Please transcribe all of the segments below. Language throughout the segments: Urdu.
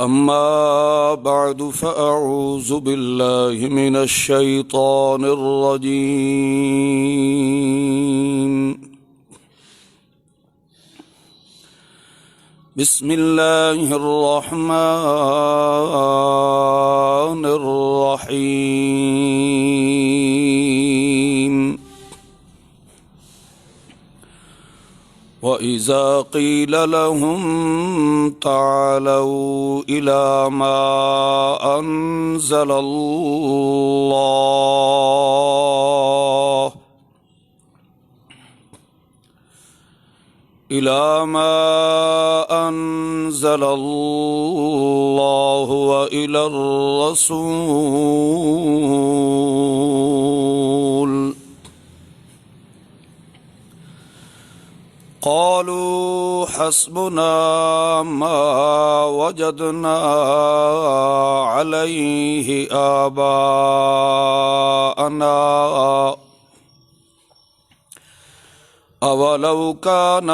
أما بعد فأعوذ بالله من الشيطان الرجيم. بسم الله الرحمن الرحيم. وَإِذَا قِيلَ لَهُمْ تَعَالَوْا إِلَى مَا أَنزَلَ اللَّهُ وَإِلَى الرَّسُولِ قالوا حسبنا ما وجدنا عليه آباءنا أولو كان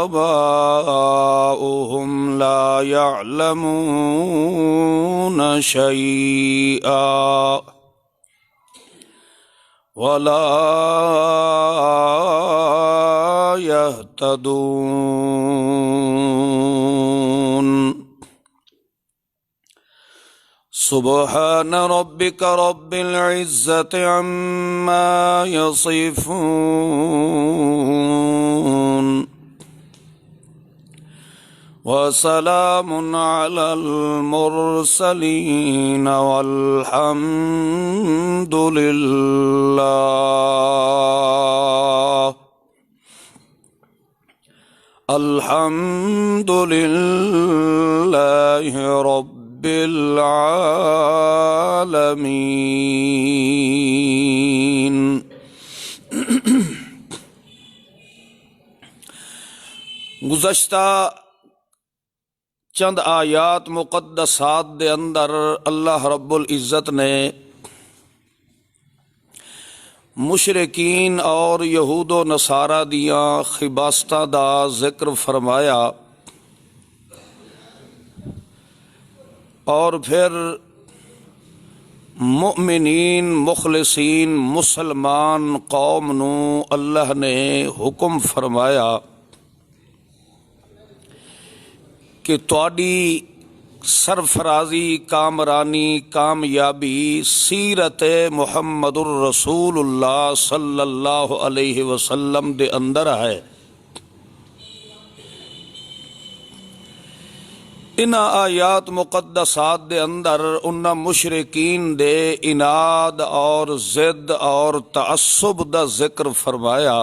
آباؤهم لا يعلمون شيئا ولا يهتدون. سبحان ربك رب العزة عما يصفون وسلام على المرسلين والحمد لله رب العالمين. گزشتہ چند آیات مقدسات دے اندر اللہ رب العزت نے مشرکین اور یہود و نصارہ دیاں خباستاں دا ذکر فرمایا اور پھر مؤمنین مخلصین مسلمان قوم نو اللہ نے حکم فرمایا کہ تواڈی سرفرازی کامرانی کامیابی سیرت محمد الرسول اللہ صلی اللہ علیہ وسلم دے اندر ہے. ان آیات مقدسات دے اندر انہاں مشرکین دے عناد اور ضد اور تعصب دا ذکر فرمایا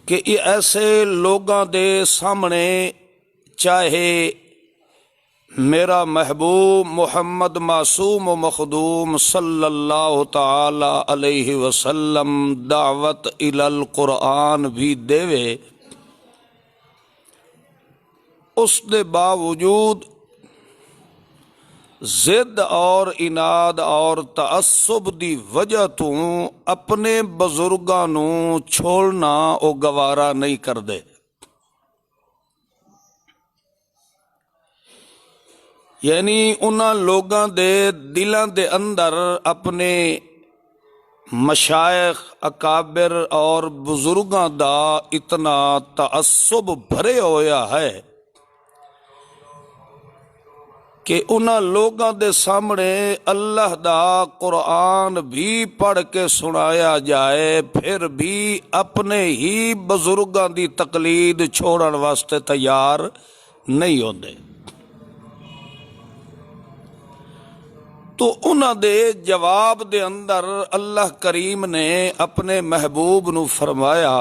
کہ یہ ایسے لوگاں دے سامنے چاہے میرا محبوب محمد معصوم و مخدوم صلی اللہ تعالی علیہ وسلم دعوت الی القرآن بھی دے، اس دے باوجود ضد اور عناد اور تعصب دی وجہ تو اپنے بزرگاں نو چھوڑنا او گوارا نہیں کردے. یعنی انہاں لوگاں دے دلاں دے اندر اپنے مشائخ اکابر اور بزرگاں دا اتنا تعصب بھرے ہویا ہے کہ انہاں لوگاں دے سامنے اللہ دا قرآن بھی پڑھ کے سنایا جائے پھر بھی اپنے ہی بزرگاں دی تقلید چھوڑن واسطے تیار نہیں ہوندے. تو انہاں دے جواب دے اندر اللہ کریم نے اپنے محبوب نو فرمایا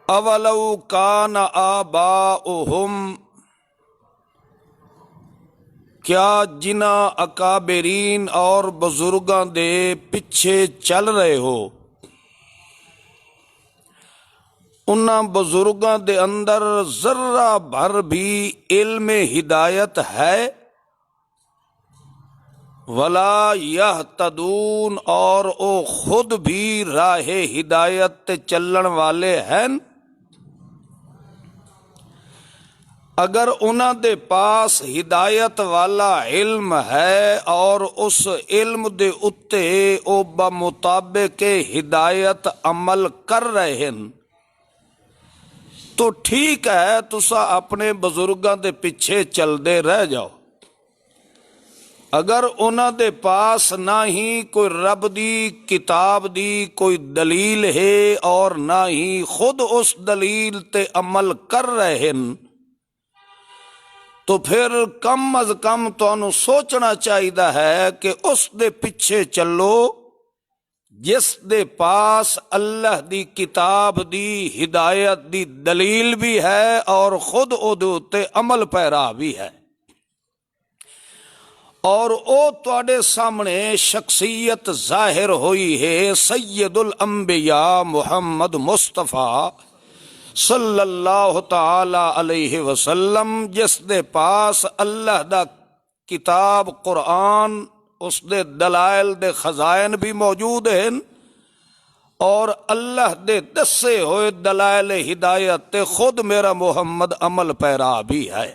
اولو کان آباؤہم، کیا جنہ اکابرین اور بزرگاں دے پیچھے چل رہے ہو انہاں بزرگاں دے اندر ذرہ بھر بھی علم ہدایت ہے؟ ولا یہتدون اور او خود بھی راہ ہدایت تے چلن والے ہیں۔ اگر انہاں دے پاس ہدایت والا علم ہے اور اس علم دے اتے او بمطابق ہدایت عمل کر رہے ہیں تو ٹھیک ہے، تسا اپنے بزرگاں دے پیچھے چلدے رہ جاؤ۔ اگر انہاں دے پاس نہ ہی کوئی رب دی کتاب دی کوئی دلیل ہے اور نہ ہی خود اس دلیل تے عمل کر رہے ہیں تو پھر کم از کم تانوں سوچنا چاہیے ہے کہ اس دے پیچھے چلو جس دے پاس اللہ دی کتاب دی ہدایت دی دلیل بھی ہے اور خود او دے اتے عمل پیرا بھی ہے، اور او تواڈے سامنے شخصیت ظاہر ہوئی ہے سید الانبیاء محمد مصطفیٰ صلی اللہ تعالی علیہ وسلم، جس دے پاس اللہ دا کتاب قرآن اس دے دلائل دے خزائن بھی موجود ہیں اور اللہ دے دسے ہوئے دلائل ہدایت تے خود میرا محمد عمل پیرا بھی ہے۔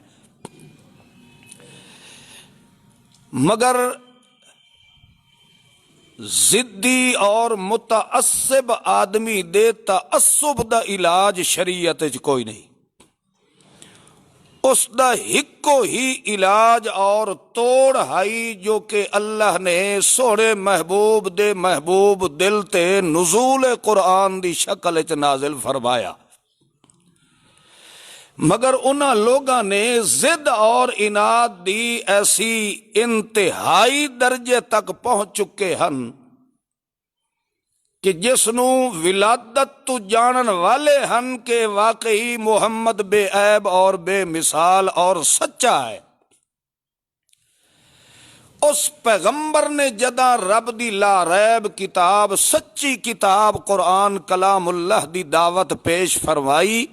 مگر ضدی اور متعصب آدمی دے تعصب دا علاج شریعت وچ کوئی نہیں، اس دا ہکو ہی علاج اور توڑ ہائی جو کہ اللہ نے سونے محبوب دے محبوب دل تے نزول قرآن دی شکل وچ نازل فرمایا۔ مگر انہاں لوگاں نے ضد اور عناد دی ایسی انتہائی درجے تک پہنچ چکے ہن کہ جس نو ولادت تو جانن والے ہن کہ واقعی محمد بے عیب اور بے مثال اور سچا ہے۔ اس پیغمبر نے جداں رب دی لا ریب کتاب سچی کتاب قرآن کلام اللہ دی دعوت پیش فرمائی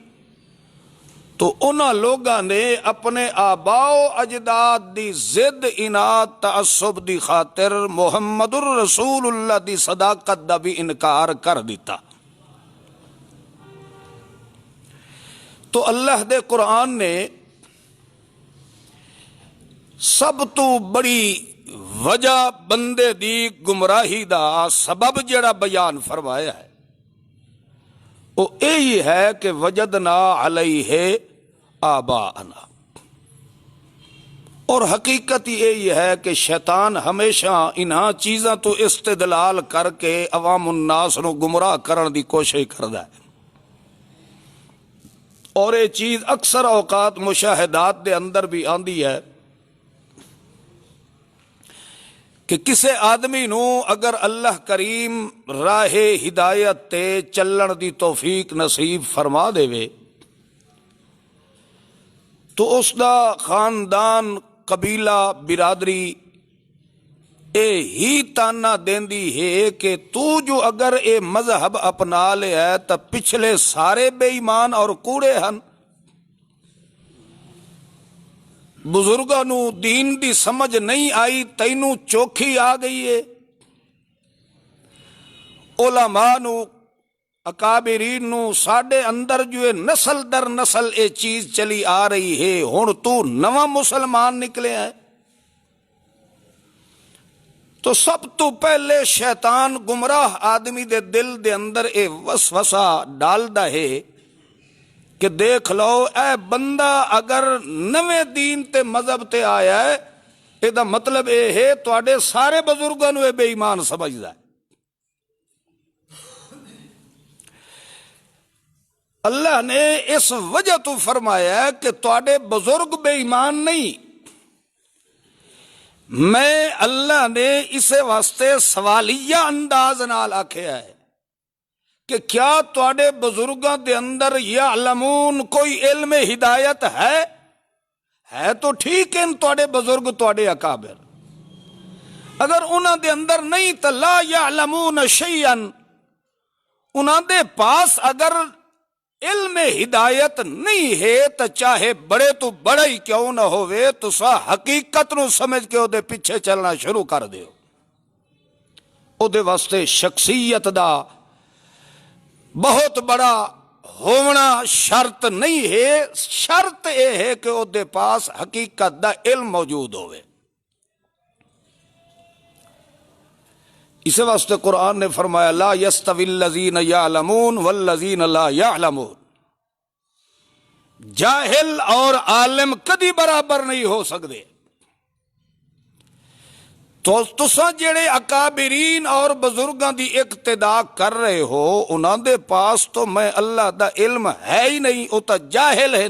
تو انہاں لوگاں نے اپنے آباء و اجداد دی ضد عناد تعصب دی خاطر محمد الرسول اللہ دی صداقت دا بھی انکار کر دیتا۔ تو اللہ دے قرآن نے سب تو بڑی وجہ بندے دی گمراہی دا سبب جڑا بیان فرمایا ہے وہ یہی ہے کہ وجدنا علیہ آباءنا، اور حقیقت یہی ہے کہ شیطان ہمیشہ انہاں چیزاں تو استدلال کر کے عوام الناس نو گمراہ کرن دی کوشش کردا ہے، اور یہ چیز اکثر اوقات مشاہدات دے اندر بھی آندی ہے کہ کسے آدمی نو اگر اللہ کریم راہ ہدایت تے چلن دی توفیق نصیب فرما دے وے تو اس دا خاندان قبیلہ برادری اے ہی تانا دیندی ہے کہ تو جو اگر اے مذہب اپنا لے ہے تو پچھلے سارے بے ایمان اور کوڑے ہن، بزرگاں نو دین دی سمجھ نہیں آئی تینوں چوکھی آ گئی ہے، علماء نو اکابرین نو ساڈے اندر جو ہے نسل در نسل اے چیز چلی آ رہی ہے، ہن تو نواں مسلمان نکلے ہیں۔ تو سب تو پہلے شیطان گمراہ آدمی دے دل دے اندر اے وسوسہ ڈالدا ہے کہ دیکھ لو اے بندہ اگر نویں دین تے مذہب تے آیا ہے اے دا مطلب اے ہے تواڈے سارے بزرگاں نو اے بے ایمان سمجھدا ہے۔ اللہ نے اس وجہ تو فرمایا ہے کہ تواڈے بزرگ بے ایمان نہیں، میں اللہ نے اسے واسطے سوالیہ انداز نال آکھیا ہے کہ کیا تواڈے بزرگاں دے اندر یعلمون کوئی علم ہدایت ہے تو ٹھیک ہے، تواڈے بزرگ تواڈے اکابر، اگر انہاں دے اندر نہیں تو لا یعلمون شیئا، انہاں دے پاس اگر علم ہدایت نہیں ہے تو چاہے بڑے تو بڑا ہی کیوں نہ ہوئے تسا حقیقت نو سمجھ کے او دے پیچھے چلنا شروع کر دیو. او دے واسطے شخصیت دا بہت بڑا ہونا شرط نہیں ہے، شرط یہ ہے کہ او دے پاس حقیقت دا علم موجود ہوئے. اسی واسطے قرآن نے فرمایا لا یستوی الذین یعلمون والذین لا یعلمون. جاہل اور عالم کدی برابر نہیں ہو سکتے. تو تساں جڑے اکابرین اور بزرگاں دی اقتدا کر رہے ہو انہاں دے پاس تو میں اللہ دا علم ہے ہی نہیں، او تا جاہل ہیں.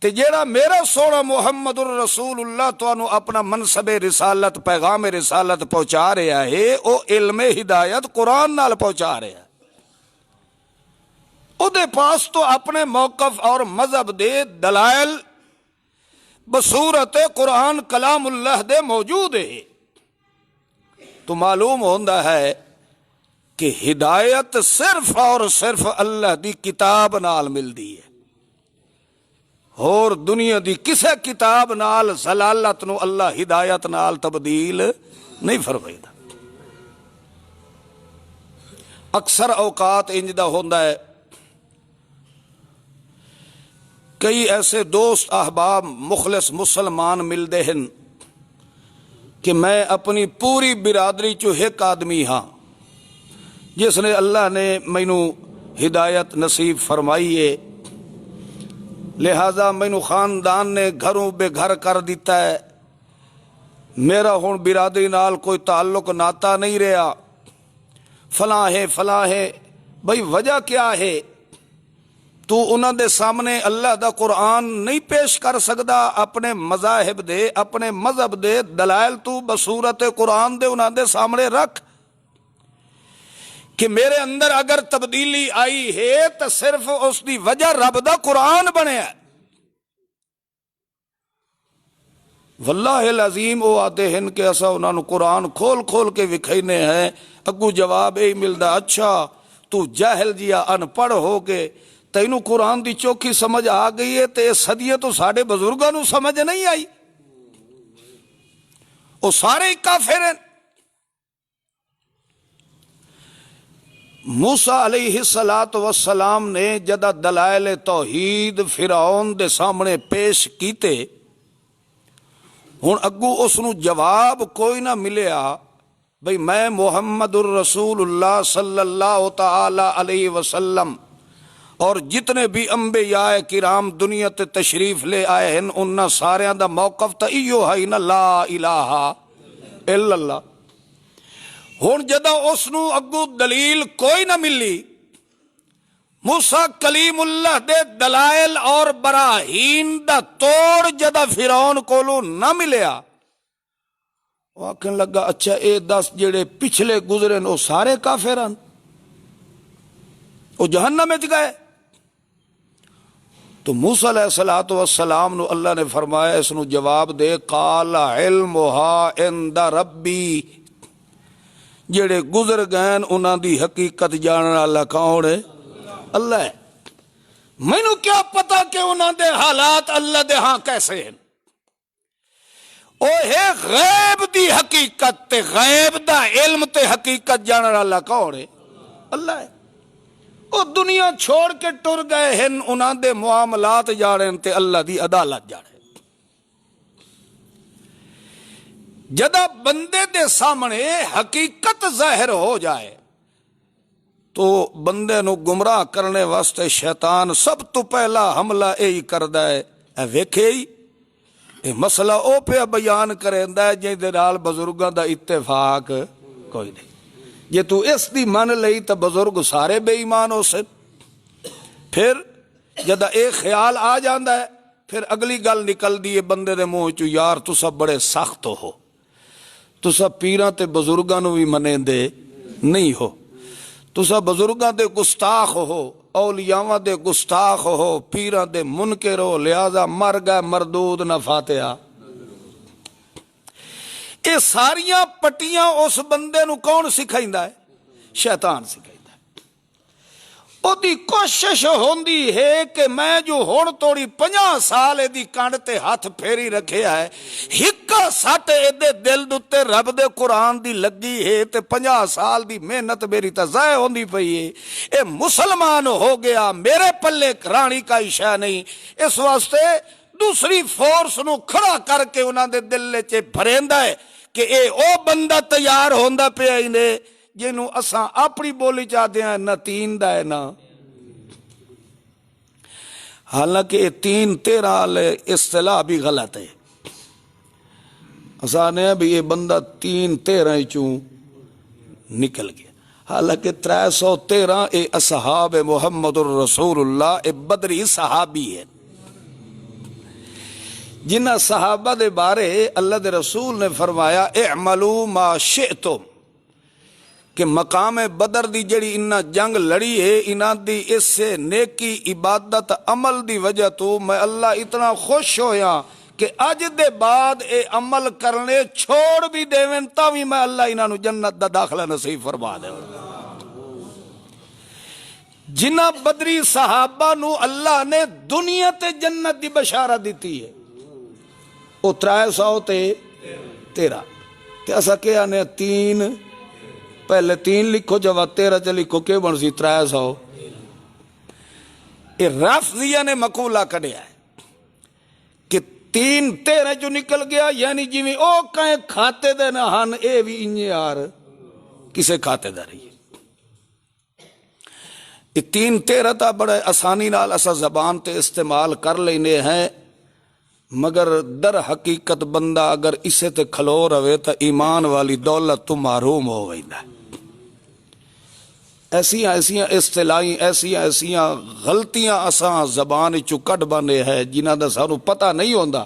تے جیڑا میرا سونا محمد الرسول اللہ تانوں اپنا منصب رسالت پیغام رسالت پہنچا رہا ہے او علم ہدایت قرآن نال پہنچا رہا ہے. او دے پاس تو اپنے موقف اور مذہب دے دلائل بصورت قرآن کلام اللہ دے موجود ہے. تو معلوم ہوندا ہے کہ ہدایت صرف اور صرف اللہ دی کتاب نال ملدی ہے، اور دنیا دی کسے کتاب نال ضلالت نو اللہ ہدایت نال تبدیل نہیں فرمائیدا. اکثر اوقات انج دا ہوندا ہے، کئی ایسے دوست احباب مخلص مسلمان ملتے ہیں کہ میں اپنی پوری برادری چو ایک آدمی ہاں جس نے اللہ نے مینو ہدایت نصیب فرمائی ہے، لہذا مینو خاندان نے گھروں بے گھر کر دیتا ہے، میرا ہون برادری نال کوئی تعلق ناتا نہیں رہا، فلاں ہے. بھئی وجہ کیا ہے؟ تو انہاں دے سامنے اللہ دا قرآن نہیں پیش کر سکدا، اپنے مذاہب دے اپنے مذہب دے دلائل تو بصورت قرآن دے انہاں دے سامنے رکھ کہ میرے اندر اگر تبدیلی آئی ہے تو صرف اس دی وجہ رب دا قرآن بنیا. واللہ العظیم او آتے ہیں کہ ایسا انہاں نو قرآن کھول کھول کے وکھائینے ہیں، اگو جواب یہی ملدا اچھا تو جاہل جیا ان پڑھ ہو کے تینوں قرآن دی چوکھی سمجھ آ گئی ہے، تے صدیے تو ساڑھے بزرگاں نو سمجھ نہیں آئی، وہ سارے ہی کافر ہیں. موسیٰ علیہ السلام نے جدہ دلائل توحید فرعون دے سامنے پیش کیتے، ہن اگو اس نو جواب کوئی نہ ملیا بھئی میں محمد الرسول اللہ صلی اللہ تعالی علیہ وسلم اور جتنے بھی انبیاء کرام دنیا تے تشریف لے آئے ہیں انہاں ساریاں دا موقف تا ایو ہے نا لا الہ الا اللہ. ہن جدہ اس نو اگو دلیل کوئی نہ ملی، موسیٰ کلیم اللہ دے دلائل اور براہین دا توڑ جدہ فرعون کولو نہ ملیا، وہ آکھن لگا اچھا اے 10 جڑے پچھلے گزرے وہ سارے کافران، وہ جہنم میں گئے. تو موسیٰ علیہ السلام نو اللہ نے فرمایا اس نو جواب دے قال علمها عند ربی، جڑے گزر گئے انہاں دی حقیقت جاننے والا کون ہے؟ اللہ ہے. مینوں کیا پتا کہ انہاں دے حالات اللہ دے ہاں کیسے ہیں؟ او ہے غیب دی حقیقت تے غیب دا علم تے حقیقت جاننے والا کون ہے؟ اللہ ہے. وہ دنیا چھوڑ کے ٹر گئے ہیں، انہاں دے معاملات جانے تے اللہ دی عدالت جانے. جدہ بندے دے سامنے حقیقت ظاہر ہو جائے تو بندے نو گمراہ کرنے واسطے شیطان سب تو پہلا حملہ یہی کردا ہے، اے ویکھے ہی اے مسئلہ او پہ بیان کریندا ہے جے دے نال بزرگاں دا اتفاق کوئی نہیں. جے تو اس دی من لئی تو بزرگ سارے بے ایمان ہو سن. پھر جدہ ایک خیال آ جاندا ہے پھر اگلی گل نکل دی ہے بندے دے منہ چوں، یار تسا بڑے سخت ہو، تسا پیراں تے بزرگاں نو بھی منیندے نہیں ہو، تسا بزرگاں دے گستاخ ہو، اولیاء دے گستاخ ہو، پیراں دے منکر ہو، لہذا مر گئے مردود نہ فاتحہ. یہ ساریاں پٹیاں اس بندے نو کون سکھائیندا ہے؟ شیطان سکھائیندا ہے. ਉਹਦੀ ਕੋਸ਼ਿਸ਼ ਹੁੰਦੀ ਹੈ ਕਿ ਮੈਂ ਜੋ ਹੁਣ ਤੋੜੀ 50 ਸਾਲ ਇਹਦੀ ਕੰਡ ਤੇ ਹੱਥ ਫੇਰੀ ਰੱਖਿਆ ਹੈ, ਹਿੱਕਾ ਸੱਟ ਇਹਦੇ ਦਿਲ ਦੇ ਉੱਤੇ ਰੱਬ ਦੇ ਕੁਰਾਨ ਦੀ ਲੱਗੀ ਹੈ ਤੇ 50 ਸਾਲ ਦੀ ਮਿਹਨਤ ਮੇਰੀ ਤਾਂ ਜ਼ਾਇਆ ਹੁੰਦੀ ਪਈ ਹੈ। ਇਹ ਮੁਸਲਮਾਨ ਹੋ ਗਿਆ, ਮੇਰੇ ਪੱਲੇ ਰਾਣੀ ਕਾ ਇਸ਼ਾ ਨਹੀਂ। ਇਸ ਵਾਸਤੇ ਦੂਸਰੀ ਫੋਰਸ ਨੂੰ ਖੜਾ ਕਰਕੇ ਉਹਨਾਂ ਦੇ ਦਿਲ 'ਚ ਭਰੇਂਦਾ ਹੈ ਕਿ ਇਹ ਉਹ ਬੰਦਾ ਤਿਆਰ ਹੁੰਦਾ ਪਿਆ ਹੀ ਨੇ ਜਿਹਨੂੰ ਅਸਾਂ ਆਪਣੀ ਬੋਲੀ ਚਾਹਦੇ ਹਾਂ, ਨਾ ਤੀਨ ਦਾ ਹੈ ਨਾ। ਹਾਲਾਂਕਿ ਇਹ 3-13 ਵਾਲੇ ਇਸਤਲਾਹ بھی غلط ہے۔ ਅਸਾਂ ਨੇ ਵੀ ਇਹ ਬੰਦਾ 3-13 ਚੋਂ ਨਿਕਲ ਗਿਆ، حالانکہ 313 ਇਹ ਅਸਹਾਬ ਮੁਹੰਮਦ رسول اللہ، ਇਹ بدری صحابی ہے جنہ صحابہ دے بارے اللہ دے رسول نے فرمایا اعملوا ما شئتم، کہ مقام بدر دی جڑی انہاں جنگ لڑی ہے، انہاں دی اس سے نیکی عبادت عمل دی وجہ تو میں اللہ اتنا خوش ہویا کہ اج دے بعد اے عمل کرنے چھوڑ بھی دیویں تا بھی میں اللہ انہاں نو جنت دا داخلہ نصیب فرما دے۔ جنہ بدری صحابہ نو اللہ نے دنیا تے جنت دی بشارت دیتی ہے، وہ 313 تے اسا کیا نے 3 پہلے 3 لکھو جب 13 چ لکھو کہ بن سی 300۔ یہ رافضیہ نے مقولہ کڈیا ہے کہ 3-13 جو نکل گیا، یعنی جی او کہیں کھاتے دے نہ ہن اے بھی انجے یار کسے کھاتے دا رہی ہے۔ یہ 3-13 تا بڑے آسانی نال اسا زبان تے استعمال کر لینے ہیں، مگر در حقیقت بندہ اگر اسے تے کھلو رہے تو ایمان والی دولت تو محروم ہو گئی ہے۔ ایسیاں اصطلاحیں ایسیاں غلطیاں اساں زبان چو کٹ بنے ہیں جنہاں دا سانو پتہ نہیں ہوندا،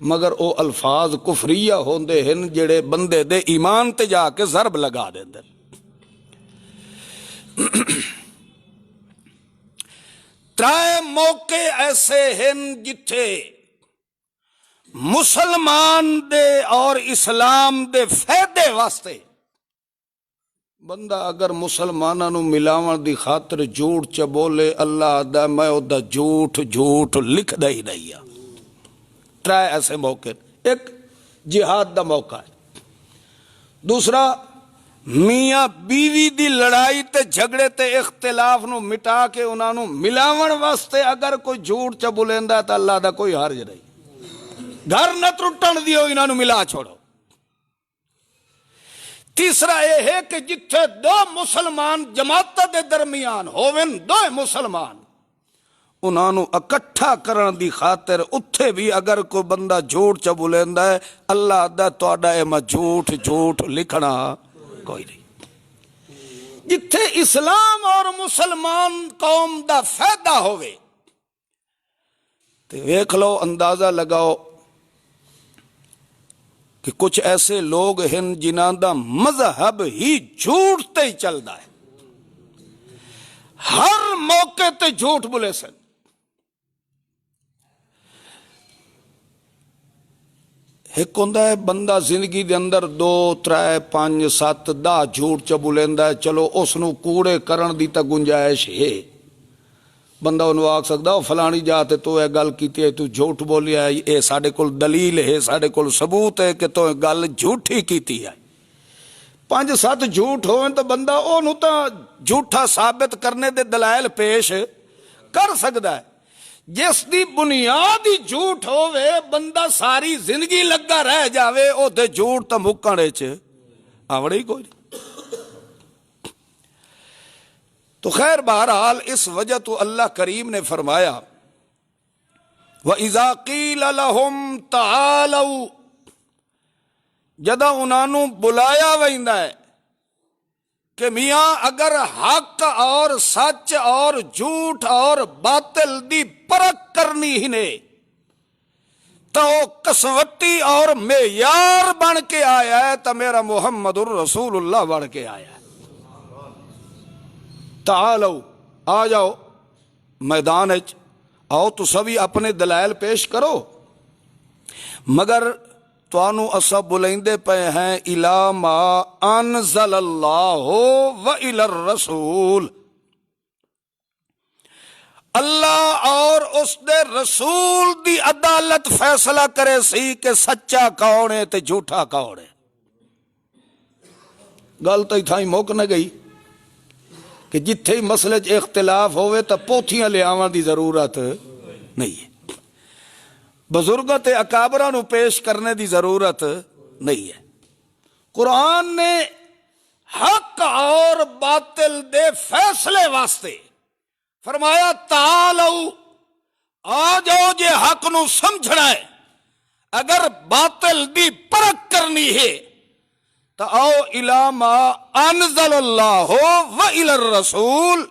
مگر او الفاظ کفریہ ہوندے ہن جڑے بندے دے ایمان تے جا کے ضرب لگا دیندے۔ ترائے موقع ایسے ہن جتھے مسلمان دے اور اسلام دے فائدے واسطے بندہ اگر مسلمانوں نو ملاون دی خاطر جھوٹ چ بولے، اللہ دا میں او دا جھوٹ لکھ دا ہی نہیں ہے۔ ترائے ایسے موقع، ایک جہاد دا موقع ہے، دوسرا میاں بیوی دی لڑائی تے جھگڑے تے اختلاف نو مٹا کے انہاں نو ملاون واسطے اگر کوئی جھوٹ چ بولیندا تے اللہ دا کوئی حرج نہیں، گھر نہ ٹوٹن دیو، انہاں نو ملا چھوڑو۔ تیسرا یہ ہے کہ جتھے دو مسلمان جماعت دے درمیان ہوون، دو مسلمان انہاں نو اکٹھا کرن دی خاطر اتھے بھی اگر کوئی بندہ جھوٹ چ بولیندا ہے، اللہ دا تہاڈا اے میں جھوٹ لکھنا کوئی نہیں۔ جتھے اسلام اور مسلمان قوم دا فائدہ ہوئے تے ویکھ لو، اندازہ لگاؤ کہ کچھ ایسے لوگ ہیں جنہاں دا مذہب ہی جھوٹ تے ہی چلدا ہے، ہر موقع تے جھوٹ بولے سن۔ ایک ہوندا ہے بندہ زندگی دے اندر 2 3 5 7 10 جھوٹ چ بولیندا ہے، چلو اس نو کوڑے کرن دی تا گنجائش ہے، بندہ انہوں آکھ سکتا فلانی جاتے تو اے گل کیتی ہے، تو جھوٹ بولیا ہے، اے ساڑے کول دلیل ہے، ساڑے کول ثبوت ہے کہ تو گل جھوٹی کیتی ہے۔ 5-7 جھوٹ ہوئے تو بندہ انہوں تا جھوٹا ثابت کرنے دے دلائل پیش کر سکتا ہے۔ جس دی بنیاد ہی جھوٹ ہوئے، بندہ ساری زندگی لگا رہ جاوے، او دے جھوٹ تا مکانے چے آوڑے ہی کوئی نہیں۔ تو خیر بہرحال اس وجہ تو اللہ کریم نے فرمایا وَإِذَا قِيلَ لَهُمْ تَعَالَوْا، جدہ انہوں بلایا ویندا ہے کہ میاں اگر حق اور سچ اور جھوٹ اور باطل دی پرکھ کرنی ہی نے تو کسوٹی اور معیار بن کے آیا ہے، تو میرا محمد الرسول اللہ بن کے آیا ہے۔ تعالو، آ جاؤ میدان وچ، آؤ تو سبھی اپنے دلائل پیش کرو، مگر توانو اسا بلائندے پے ہیں الا ما انزل اللہ و الی الرسول، اللہ اور اس دے رسول دی عدالت فیصلہ کرے سی کہ سچا کون ہے تے جھوٹا کون ہے. گل تو تھائی مک نہ گئی کہ جتھے مسئلے چ اختلاف ہوئے تو پوتھیاں لیاواں دی ضرورت نہیں ہے، بزرگوں تے اکابراں نو پیش کرنے دی ضرورت نہیں ہے. قرآن نے حق اور باطل دے فیصلے واسطے فرمایا تعالو آ جاؤ جے حق نو سمجھنا ہے، اگر باطل دی پرکھ کرنی ہے تو آؤ الی ما انزل اللہ و الی الرسول،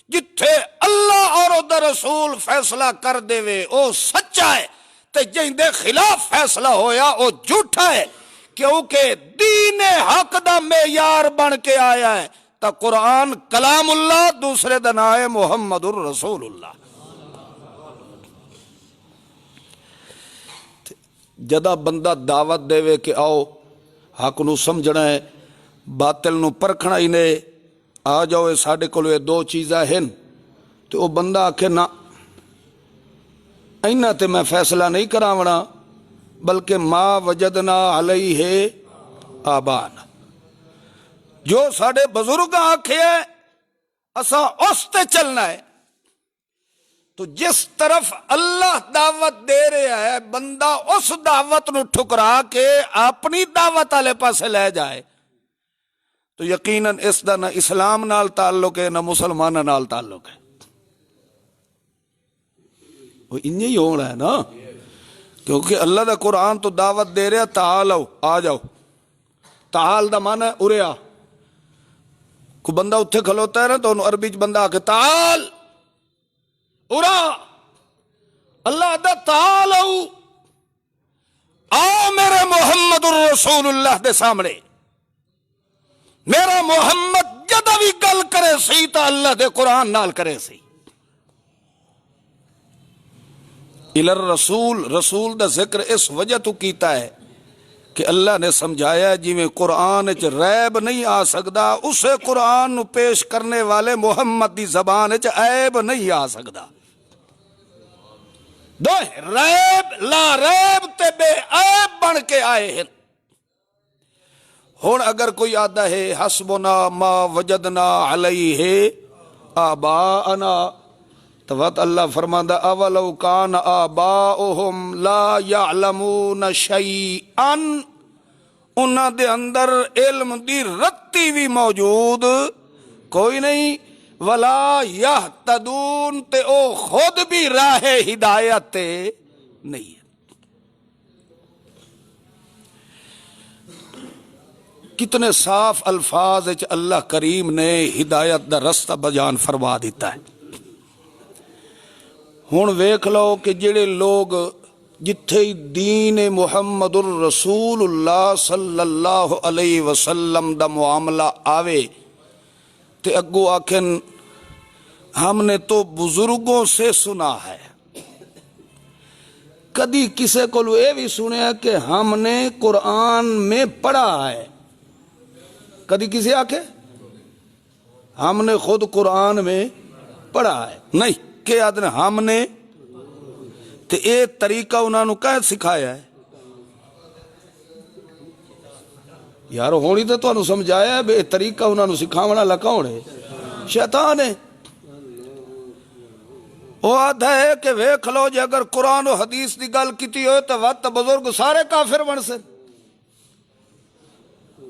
جتھے اللہ اور دا رسول فیصلہ کر دے وے او سچا ہے تے جن دے خلاف فیصلہ ہویا او جھوٹا ہے، کیونکہ دین حق دا معیار بن کے آیا ہے. تا قرآن کلام اللہ، دوسرے دا نام ہے محمد الرسول اللہ. جدا بندہ دعوت دے وے کہ آؤ حق نو سمجھنا ہے، باطل نو پرکھنا ہی نے، آ جاؤ ساڈے کول یہ دو چیزاں ہیں، تو وہ بندہ آکھے نہ اینا تے میں فیصلہ نہیں کراونا، بلکہ ما وجدنا علیہ آبانا، جو ساڈے بزرگ آکھے ہے اساں اس تے چلنا ہے. تو جس طرف اللہ دعوت دے رہا ہے بندہ اس دعوت نو ٹھکرا کے اپنی دعوت والے پاسے لے جائے تو یقیناً اس دا نہ اسلام نال تعلق ہے نہ مسلمانوں نال تعلق ہے. وہ انہیں ہی ہونا ہے نا، کیونکہ اللہ دا قرآن تو دعوت دے رہا تعالو آ جاؤ. تعال دا معنی ہے اریا، کو بندہ اتھے کھلوتا ہے نا تو انہوں عربی چ بندہ آ کے تعال ارا، اللہ دا تعالو آؤ میرے محمد الرسول اللہ دے سامنے. میرا محمد جدہ بھی گل کرے سی تا اللہ دے قرآن نال کرے سی. الر رسول، رسول دا ذکر اس وجہ تو کیتا ہے کہ اللہ نے سمجھایا جی میں قرآن چ ریب نہیں آ سکدا، اسے قرآن نو پیش کرنے والے محمد دی زبان چ عیب نہیں آ سکدا. دو ریب لا ریب تے بے عیب بن کے آئے ہیں. ہن اگر کوئی آدھا ہے حسبنا ما وجدنا علیہ آباءنا، تو وقت اللہ فرماندا اولو کان آباؤہم لا یعلمون شیئا، انہاں دے اندر علم دی رتی بھی موجود کوئی نہیں، ولا یہتدون تے او خود بھی راہ ہدایت تے نہیں ہے. کتنے صاف الفاظ وچ اللہ کریم نے ہدایت دا رستہ بیان فرما دیتا ہے. ہن ویکھ لو کہ جڑے لوگ جتھے دین محمد الرسول اللہ صلی اللہ علیہ وسلم دا معاملہ آوے تے اگو آکھن ہم نے تو بزرگوں سے سنا ہے. کدی کسے کو یہ بھی سنیا کہ ہم نے قرآن میں پڑھا ہے؟ کدی کسی آکھے ہم نے خود قرآن میں پڑھا ہے؟ نہیں. کہ آدھن ہم نے تے اے طریقہ انہوں نے کہہ سکھایا ہے؟ یار ہونی تو انہوں سمجھایا ہے بے طریقہ انہوں نے سکھاونا لکاؤں ہے شیطان ہے. وہ آدھا ہے کہ ویکھ لو جے اگر قرآن و حدیث دی گل کیتی ہوئے تو وقت بزرگ سارے کافر بن سے.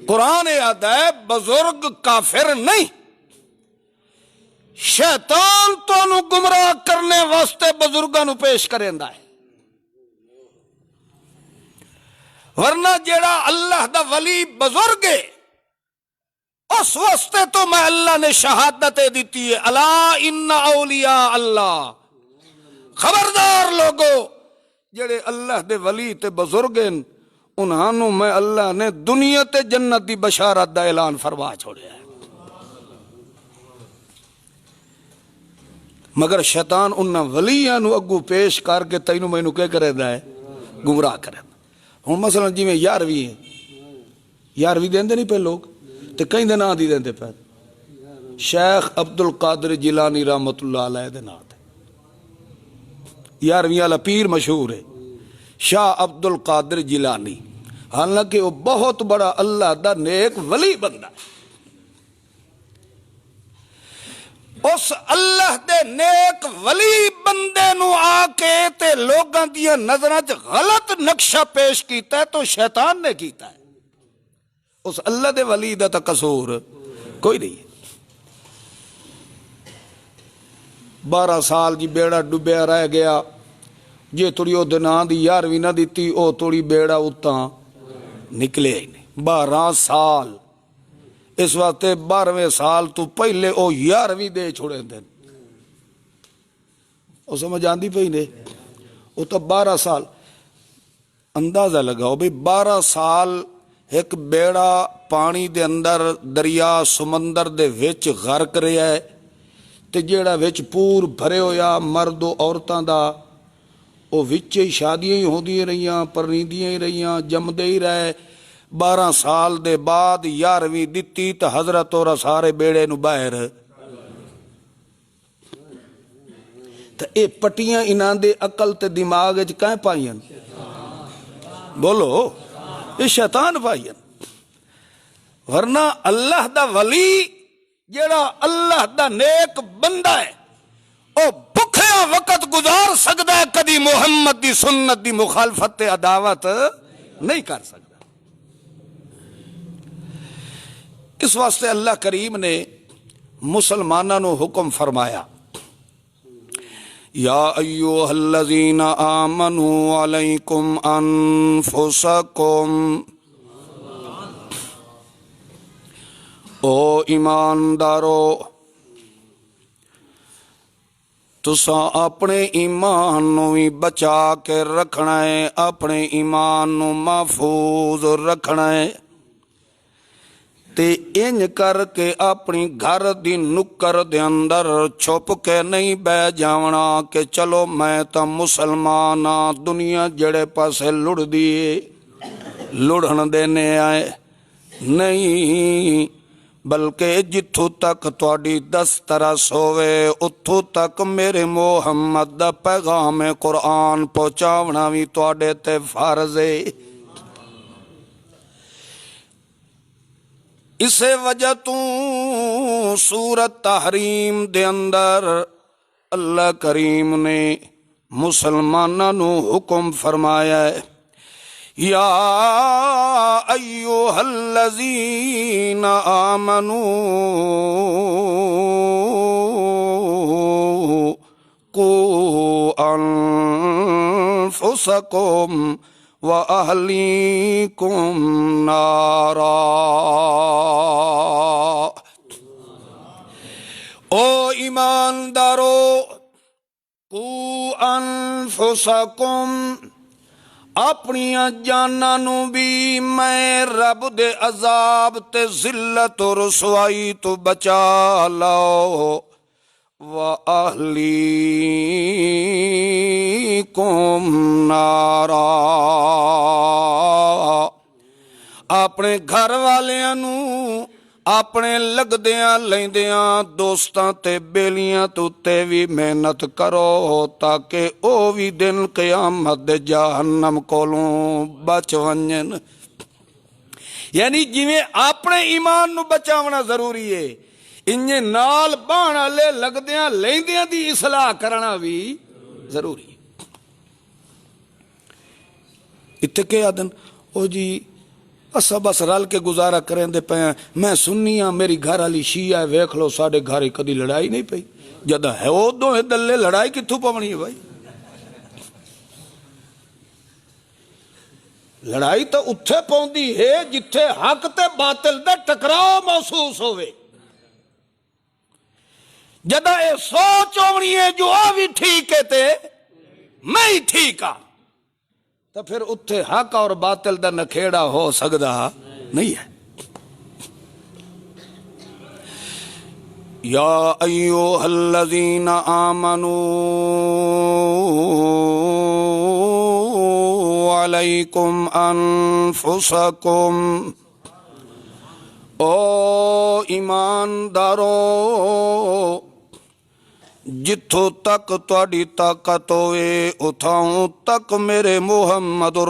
قرآن آدھا ہے بزرگ کافر نہیں، شیطان تو انہوں گمراہ کرنے واسطے بزرگاں نو پیش کریندا ہے. ورنہ جیڑا اللہ دا ولی بزرگ ہے اس واسطے تو میں اللہ نے شہادت دیتی ہے الا ان اولیاء اللہ، خبردار لوگو جڑے اللہ دے ولی تے بزرگ ہیں انہوں میں اللہ نے دنیا تے جنت دی بشارت دا اعلان فرما چھوڑیا ہے. مگر شیطان انہاں ولیاں نو اگو پیش کر کے تینوں مینوں کیا کرے دا ہے؟ گمراہ کرے. ہن مثلا جی میں یارویں ہے، یارویں دیندے نہیں پہ لوگ تے کہیں دے نام دی دیندے پہ شیخ عبد القادر جیلانی رحمت اللہ علیہ دے نام تے. 11ویں والا پیر مشہور ہے شاہ عبد القادر جیلانی، حالانکہ وہ بہت بڑا اللہ دا نیک ولی بندہ، اس اللہ دے نیک ولی بندے نو آ کے تے لوگاں دیاں نظراں چ غلط نقشہ پیش کیتا ہے تو شیطان نے کیتا ہے، اس اللہ دے ولی دا تا قصور کوئی نہیں ہے۔ 12 سال جی بیڑا ڈبیا رہ گیا، جے تھوڑی او دناں دی 11ویں نہ دیتی او تھوڑی بیڑا اتاں نکلے ہی نہیں۔ 12 سال، اس واسطے 12ویں سال تو پہلے او 11ویں دے چھوڑے دن، او سمجھ آندی پئی نے، او تو 12 سال اندازہ لگاؤ بھئی 12 سال ایک بیڑا پانی دے اندر دریا سمندر دے وچ غرق رہا ہے تے جیڑا وچ پور بھرے ہویا مرد و عورتاں دا وہ وچ ہی شادیاں ہی ہوندی رہیاں، پرنیندیاں ہی رہیاں، جمدے ہی رہے۔ 12 سال دے بعد 11ویں دتی تو حضرت اور سارے بیڑے نو باہر تو اے پٹیاں انہاں دے عقل تے دماغ وچ کہیں پائیاں؟ بولو، یہ شیطان پائیاں۔ ورنہ اللہ دا ولی جیڑا اللہ دا نیک بندہ ہے او بھکھیا وقت گزار سکتا ہے، کدی محمد دی سنت دی مخالفت تے عداوت نہیں کر سکتا۔ اس واسطے اللہ کریم نے مسلمانوں نو حکم فرمایا، یا ایوہ الذین آمنوا علیکم انفسکم، او ایماندارو تساں اپنے ایمان نو بھی بچا کے رکھنا ہے، اپنے ایمان نو محفوظ رکھنا ہے تے انج کر کے اپنی گھر دی نکر دے اندر چھپ کے نہیں بہ جاونا کہ چلو میں تا مسلمان ہاں، دنیا جڑے پاسے لڑ دیے لڑن دینے آئے نہیں، بلکہ جتھوں تک تواڈی دسترس ہوئے اتھوں تک میرے محمد دا پیغام قرآن پہنچاونا بھی تواڈے تے فرض ہے۔ اسے وجہ تو سورت تحریم دے اندر اللہ کریم نے مسلمانوں نو حکم فرمایا ہے، یا ایوہ الذین آمنوا قوا انفسکم وَأَهْلِيكُمْ نَارًا، او ایماندارو قوا انفسکم، اپنیاں جاناں نو بھی میں رب دے عذاب تے ذلت و رسوائی تو بچا لو، وَأَهْلِيكُمْ نَارًا، اپنے گھر والیاں نو اپنے لگدیاں لیندیاں دوستاں تے بیلیاں تو تے بھی محنت کرو تاکہ او بھی دن قیامت دے جہنم کولوں بچ ونجن۔ یعنی جویں اپنے ایمان نو بچاونا ضروری ہے، انجے نال بان والے لگدیاں لیندیاں دی اصلاح کرنا بھی ضروری ہے۔ اتنے کہ آدن او جی اسا بس رل کے گزارا کریں دے پہ، میں سنی ہاں میری گھر والی شیعہ ہے، ویکھ لو ساڈے گھر کدی لڑائی نہیں پئی، جدا ہے وہ دو دلے لڑائی کتھوں پونی ہے بھائی؟ لڑائی تو اتھے پوندی ہے جتھے حق تے باطل دے ٹکراؤ محسوس ہوئے، جدا اے سوچ ہونی ہے جو آ بھی ٹھیک ہے تے میں ہی ٹھیک ہاں، تو پھر اتھے حق اور باطل دا نکھیڑا ہو سکدا نہیں ہے۔ یا ایوہ الذین آمنوا علیکم انفسکم، او ایماندارو ਜਿੱਥੋਂ ਤੱਕ ਤੁਹਾਡੀ ਤਾਕਤ ਹੋਵੇ ਉਥੋਂ ਤੱਕ ਮੇਰੇ ਮੁਹੰਮਦੁਰ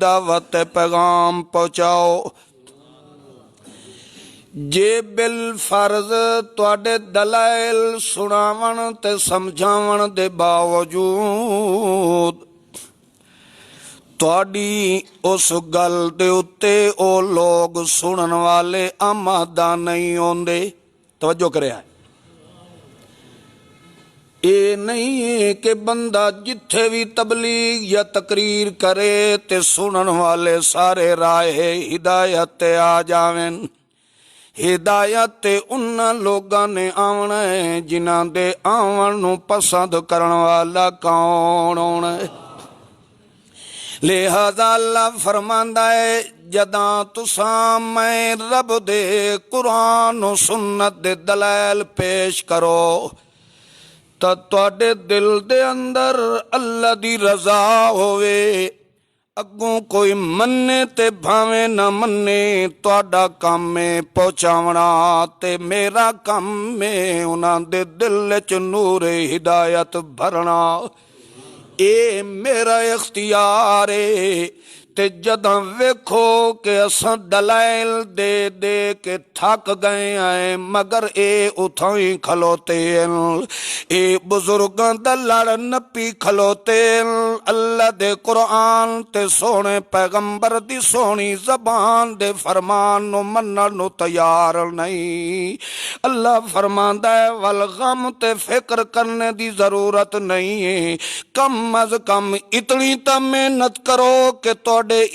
ਦਾਵਤ ਤੇ ਪੈਗਾਮ ਪਹੁੰਚਾਓ। ਜੇ ਬਿਲ ਫਰਜ਼ ਤੁਹਾਡੇ ਦਲਾਇਲ ਸੁਣਾਵਣ ਤੇ ਸਮਝਾਵਣ ਦੇ ਬਾਵਜੂਦ ਤੁਹਾਡੀ ਉਸ ਗੱਲ ਦੇ ਉੱਤੇ ਉਹ ਲੋਕ ਸੁਣਨ ਵਾਲੇ ਆਮਾਦਾ ਨਹੀਂ ਆਉਂਦੇ। ਤਵੱਜੋ ਕਰਿਆ, ਇਹ ਨਹੀਂ ਕਿ ਬੰਦਾ ਜਿੱਥੇ ਵੀ ਤਬਲੀਗ ਜਾਂ ਤਕਰੀਰ ਕਰੇ ਤੇ ਸੁਣਨ ਵਾਲੇ ਸਾਰੇ ਰਾਹੇ ਹਿਦਾਇਤ ਤੇ ਆ ਜਾਵੇਂ। ਹਿਦਾਇਤ ਤੇ ਉਹਨਾਂ ਲੋਕਾਂ ਨੇ ਆਉਣਾ ਹੈ ਜਿਨ੍ਹਾਂ ਦੇ ਆਉਣ ਨੂੰ ਪਸੰਦ ਕਰਨ ਵਾਲਾ ਕੌਣ ਹੋਣਾ ਹੈ। ਲਿਹਾਜ਼ਾ ਅੱਲਾ ਫਰਮਾਂਦਾ ਹੈ ਜਦਾਂ ਤੁਸਾਂ ਮੈਂ ਰੱਬ ਦੇ ਕੁਰਾਨ ਸੁਨਨਤ ਦੇ ਦਲਾਇਲ ਪੇਸ਼ ਕਰੋ ਤਾਂ ਤੁਹਾਡੇ ਦਿਲ ਦੇ ਅੰਦਰ ਅੱਲਾ ਦੀ ਰਜ਼ਾ ਹੋਵੇ। ਅੱਗੋਂ ਕੋਈ ਮੰਨੇ ਤੇ ਭਾਵੇਂ ਨਾ ਮੰਨੇ, ਤੁਹਾਡਾ ਕੰਮ ਹੈ ਪਹੁੰਚਾਉਣਾ ਤੇ ਮੇਰਾ ਕੰਮ ਹੈ ਉਹਨਾਂ ਦੇ ਦਿਲ 'ਚ ਨੂਰੇ ਹਿਦਾਇਤ ਭਰਨਾ। ਇਹ ਮੇਰਾ ਇਖਤਿਆਰ ਏ। ਤੇ ਜਦੋਂ ਵੇਖੋ ਕਿ ਅਸਾਂ ਦਲਾਇਲ ਦੇ ਦੇ ਕੇ ਥੱਕ ਗਏ ਆਏ ਮਗਰ ਇਹ ਉਥੋਂ ਹੀ ਖਲੋਤੇ ਇਹ ਬਜ਼ੁਰਗਾਂ ਦਾ ਲੜ ਨੱਪੀ ਖਲੋਤੇ ਅੱਲਾ ਦੇ ਕੁਰਾਨ ਤੇ ਸੋਹਣੇ ਪੈਗੰਬਰ ਦੀ ਸੋਹਣੀ ਜ਼ਬਾਨ ਦੇ ਫਰਮਾਨ ਨੂੰ ਮੰਨਣ ਨੂੰ ਤਿਆਰ ਨਹੀਂ। ਅੱਲਾ ਫਰਮਾਂਦਾ ਹੈ ਵਲ ਗਮ ਤੇ ਫਿਕਰ ਕਰਨੇ ਦੀ ਜ਼ਰੂਰਤ ਨਹੀਂ ਹੈ, ਕਮ ਅਜ਼ ਕਮ ਇਤਨੀ ਤਾਂ ਮਿਹਨਤ ਕਰੋ ਕਿ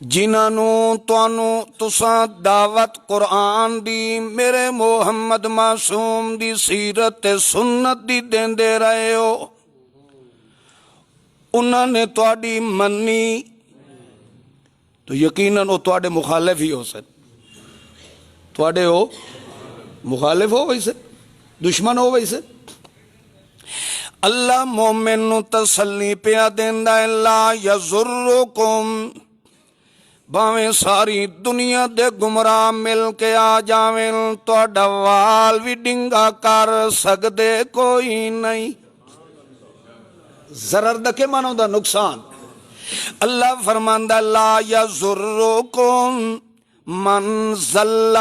جنہوں تساں دعوت قرآن دی میرے محمد معصوم دی سیرت سنت دی دیندے رہے ہو، انہوں نے تواڈی منی تو یقیناً وہ تواڈے مخالف ہی ہو سکتے، تواڈے ہو مخالف ہو ویسے دشمن ہو ویسے۔ اللہ مومن نو تسلی پیا دیندا ہے، لا یضرکم، باویں ساری دنیا دے گمراہ مل کے آ جاویں تہاڈا وال بھی ڈنگا کر سکدے کوئی نہیں۔ ضرر دا کے معنی دا نقصان۔ اللہ فرماندا لا یضرکم من ضل،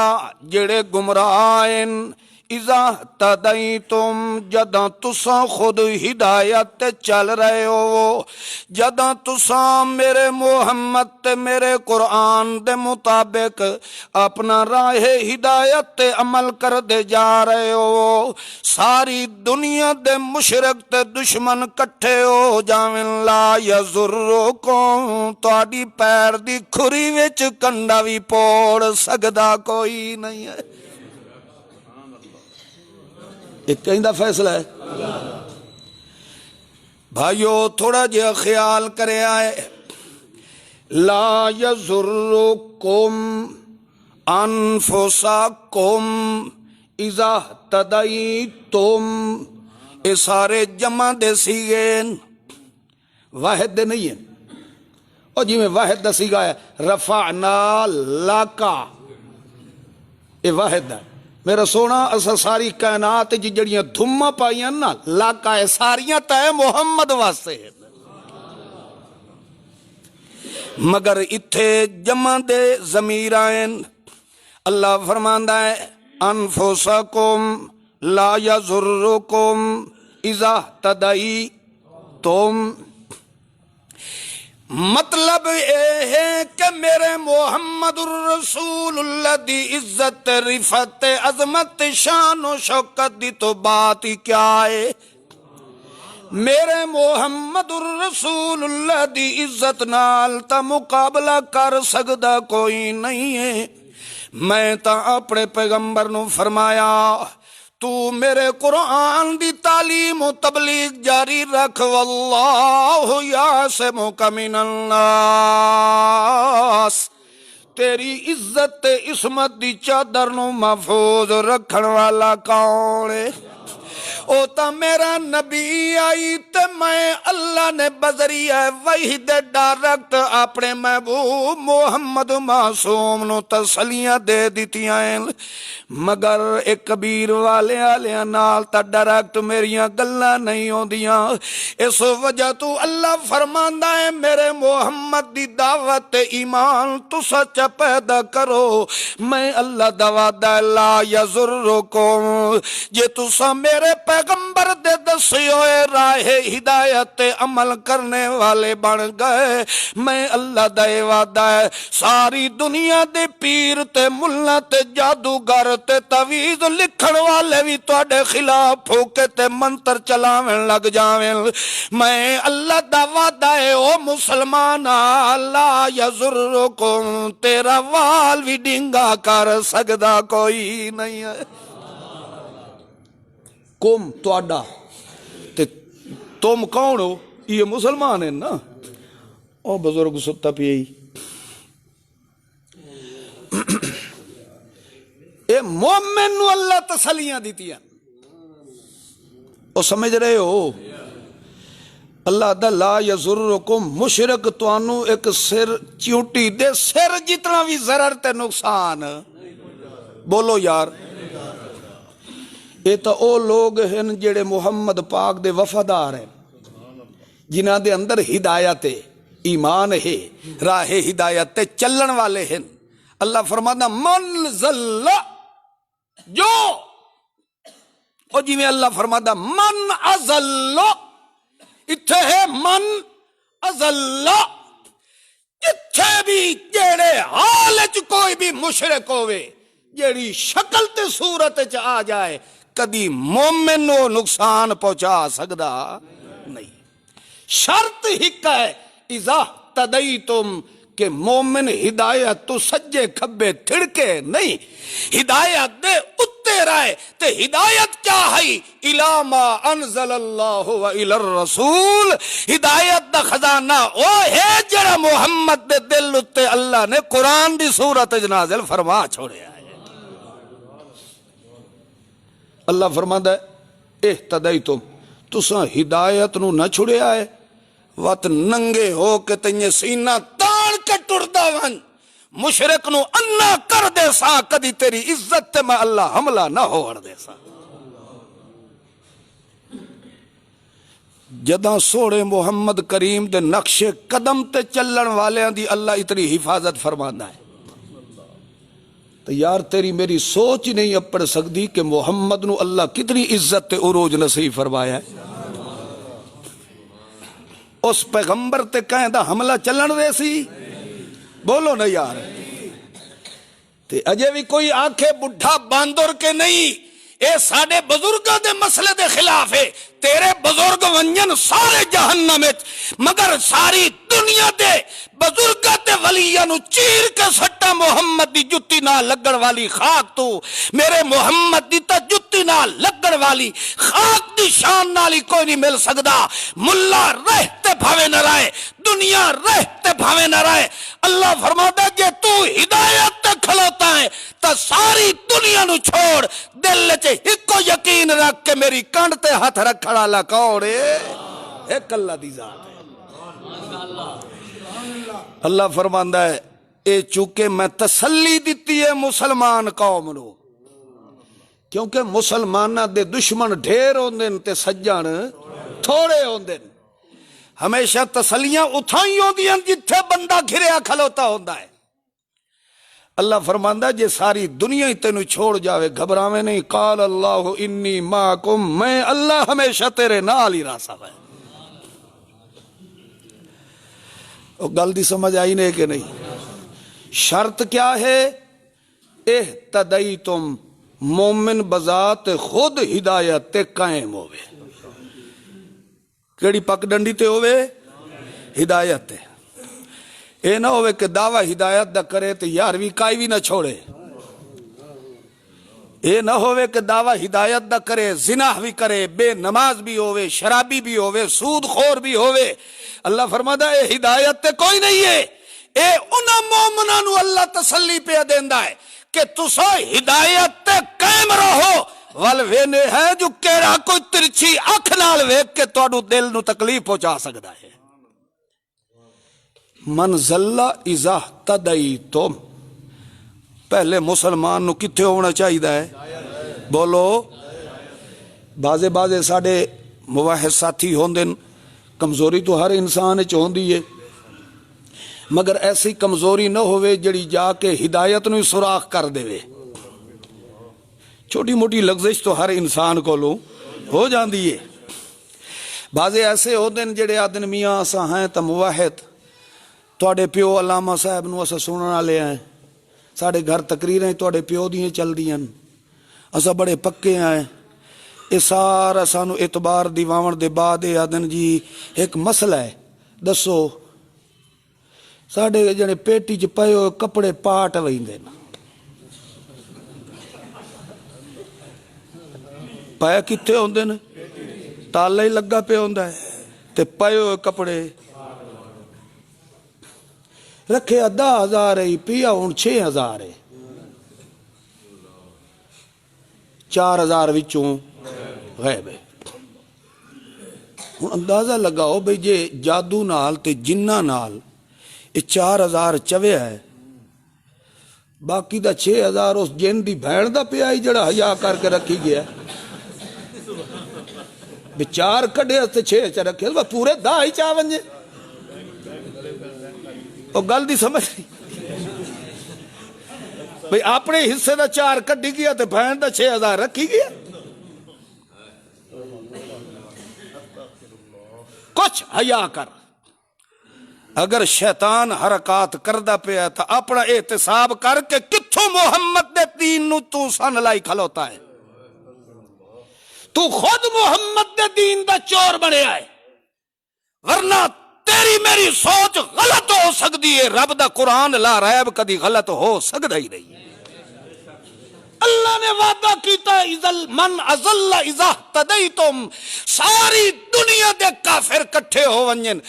جڑے گمراہ ہیں، اذا تدیتم، جداں تساں خود ہدایت تے چل رہے ہو، جداں تساں میرے محمد تے میرے قرآن دے مطابق اپنا راہ ہدایت تے عمل کر دے جا رہے ہو، ساری دنیا دے مشرک تے دشمن کٹھے ہو جاویں، لا یضرکم، تہاڈی پیر دی کھری وچ کنڈا وی پوڑ سکدا کوئی نہیں ہے۔ ایک کہیں دا فیصلہ ہے بھائیو، تھوڑا جہا خیال کرے آئے، لا یضرکم انفسکم اذا تدیتم، یہ سارے جمع دے سیگے، واحد دے نہیں ہیں، اور جی میں واحد دا سیگا ہے رفعنا لکا، یہ واحد ہے۔ میرا سونا اسا ساری کائنات جی جڑیاں دھما پائیاں نا لاکا ہے ساریاں تے محمد واسطے ہیں، مگر اتھے جمع دے ضمیر آئیں۔ اللہ فرماندا ہے انفسکم لا یضرکم اذا تدیتم، مطلب اے ہے کہ میرے محمد الرسول اللہ دی عزت رفت عظمت شان و شوکت دی تو بات ہی کیا ہے، میرے محمد الرسول اللہ دی عزت نال تا مقابلہ کر سکدا کوئی نہیں ہے۔ میں تا اپنے پیغمبر نو فرمایا تو میرے قرآن دی تعلیم و تبلیغ جاری رکھ، واللہ یعصمک من الناس، تیری عزت عصمت دی چادر نو محفوظ رکھن والا کون ہے؟ او تا میرا نبی آئی تے میں اللہ نے بذریعہ وحی دے ڈائریکٹ اپنے محبوب محمد معصوم نو تسلیاں دے دیتیاں ہیں، مگر ایک کبیر والے آلیاں نال تا ڈائریکٹ میریاں گلاں نہیں ہوندیاں، اس وجہ تو اللہ فرماندا ہے میرے محمد دی دعوت ایمان تو سچ پیدا کرو، میں اللہ دا وعدہ لا یضرکم، جے تساں میرے پیغمبر دے دسے ہوئے راہ ہدایت عمل کرنے والے بن گئے، میں اللہ دا وعدہ ہے ساری دنیا دے پیر تے ملا تے جادوگر تے تعویذ لکھن والے بھی تواڈے خلاف پھوکے تے منتر چلاویں لگ جاویں، میں اللہ دا وعدہ ہے او مسلمان لا یضرکم، تیرا وال بھی ڈنگا کر سکدا کوئی نہیں ہے۔ کم تواڈا تے تم کون ہو؟ یہ مسلمان ہیں نا، او بزرگ ستا پی اے مومن نو اللہ تسلیاں دیتی ہیں، او سمجھ رہے ہو؟ اللہ دا لا یضرکم، مشرک توانو ایک سر چیوٹی دے سر جتنا بھی ضرر تے نقصان، بولو یار، یہ تو او لوگ ہیں جڑے محمد پاک دے وفادار ہیں، جنہاں دے اندر ہدایت ایمان ہے، راہ ہدایت چلن والے ہیں۔ اللہ فرماتا من ضل، جو او جی میں اللہ فرماتا من اضل، اتھے ہے من اضل، اتھے بھی جیڑے حال چ کوئی بھی مشرک ہوئے، جیڑی شکل تے صورت چ آ جائے، کدی مومن نو نقصان پہنچا سکدا نہیں۔ شرط ہک ہے اذا تدیتم، کہ مومن ہدایت تو سجے کھبے تھڑکے نہیں، ہدایت دے اتے رائے تے ہدایت کیا ہے؟ الا ما انزل اللہ و الی الرسول، ہدایت دا خزانہ او ہے جڑا محمد دے دل اتے اللہ نے قرآن دی صورت نازل فرما چھوڑیا ہے۔ اللہ فرماندا ہے اہتدیتم، تساں ہدایت نو نہ چھڑیا ہے، وات ننگے ہو کے تینے سینہ تان کے ٹردا ون، مشرک نو انا کر دے سا، کدی تیری عزت تے میں اللہ حملہ نہ ہوڑ دے سا۔ جداں سوڑے محمد کریم دے نقش قدم تے چلن والیاں دی اللہ اتنی حفاظت فرماندا ہے، تو یار تیری میری سوچ ہی نہیں اپڑ سکتی کہ محمد نو اللہ کتنی عزت تے عروج نصیب فرمایا ہے۔ اس پیغمبر تے کہیں دا حملہ چلن دے سی؟ بولو نا یار۔ تے اجے بھی کوئی آنکھے بڈھا باندر کے نہیں، اے ساڑے بزرگاں دے مسئلے دے خلاف ہے، تیرے بزرگ ونجن سارے جہنم وچ، مگر ساری دنیا دے بزرگاں تے ولیاں نو چیر کے سٹا محمد دی جتی نہ لگن والی خاک تو، میرے محمد دی تا جتی نہ لگن والی خاک دی شان نالی کوئی نہیں مل سکدا۔ ملا رہتے بھاوے نہ رہے، دنیا رہتے بھاوے نہ رہے، اللہ فرماتا جے تو ہدایت تے کھلوتا ہے تا ساری دنیا نو چھوڑ، دل چے ہکو یقین رکھ کے میری کنڈ تے ہاتھ رکھڑا والا کون ہے؟ ایک اللہ دی ذات ہے۔ اللہ فرماندا ہے اے چونکہ میں تسلی دیتی ہے مسلمان قوم نو، کیونکہ مسلمانہ دے دشمن ڈھیر ہوندے تے سجن تھوڑے ہوندے، ہمیشہ تسلیاں اتھائی ہوندیاں جتھے بندہ گھریا کھلوتا ہوندا ہے۔ اللہ فرماندا جے ساری دنیا ہی تینوں چھوڑ جاوے گھبراویں نہیں، قال اللہ انی معکم، میں اللہ ہمیشہ تیرے نال ہی راسا ہے۔ گل دی سمجھ آئی نہیں کہ نہیں؟ شرط کیا ہے؟ اہتدیتم، مومن بذات خود ہدایت تے قائم ہوئے، کیڑی پک ڈنڈی تے ہوئے؟ ہدایت تے۔ اے نہ ہوئے کہ دعویٰ ہدایت دا کرے تو یارویں کائی بھی نہ چھوڑے، اے نہ ہوئے کہ دعویٰ ہدایت دا کرے زنا بھی کرے، بے نماز بھی ہوئے، شرابی بھی ہوئے، سود خور بھی ہوئے۔ اللہ فرماتا ہے اے ہدایت تے کوئی نہیں ہے، اے انہاں مومنانو اللہ تسلی پہ دیندا ہے کہ تسا ہدایت تے قائم رہو، والوینے ہے جو کیڑا کوئی ترچھی اکھ نال ویکھ کے تواڈو دل نو تکلیف پہنچا سکدا ہے۔ من ذل اذا اہتدیتم، پہلے مسلمان نو کتھے ہونا چاہیے ہے؟ بولو۔ بازے ساڑے موحد ساتھی ہوندے، کمزوری تو ہر انسان وچ ہوندی ہے، مگر ایسی کمزوری نہ ہوئے جڑی جا کے ہدایت نو سوراخ کر دے۔ چھوٹی موٹی لغزش تو ہر انسان کو لو ہو جاندی ہے۔ بازے ایسے ہوندے جڑے آدن میاں اساں ہیں تا موحد، تواڈے پیو علامہ صاحب نو اساں سنن والے ہیں، ساڑے گھر تقریریں تواڈے پیو دیاں چل دیاں، اساں بڑے پکے ہیں، اے سارا سانو اعتبار دیواون دے بعد اے آدن جی ایک مسئلہ ہے، دسو ساڑے جڑے پیٹی چ پئے ہوئے کپڑے پاٹ ویندے نا، پایا کتھے ہوندے نے؟ تالا ہی لگا پہ ہوندا ہے تے پئے ہوئے کپڑے رکھے 10,000 ہی پیا ہن 6,000 ہے، 4,000 وچوں غائب ہے۔ ہن اندازہ لگاؤ بھئی جے جادو نال تے جنہ نال یہ 4,000 چویا ہے، باقی دا 6,000 اس جن دی بھیڑ دا پیا ہی جڑا حیا کر کے رکھی گیا بے 4 کڈے تے 6 چ رکھے، پورے 10 ہی چا ونجے۔ وہ گل دی سمجھ بھئی اپنے حصے دا 4 کڈی گیا تے بھین دا 6,000 رکھی گیا۔ کچھ حیا کر، اگر شیطان حرکات کردہ پیا تا اپنا احتساب کر کے کتھوں محمد دے دین نو تو سن لائی کھلوتا ہے، تو خود محمد دے دین دا چور بنیا ہے، ورنہ تیری میری سوچ غلط ہو سکتی ہے، رب دا قرآن لا ریب کدی غلط ہو سکتا ہی نہیں۔ اللہ نے وعدہ کیتا ہے من ازل اذا اهتدیتم، ساری دنیا دے کافر کٹھے ہو ونجن،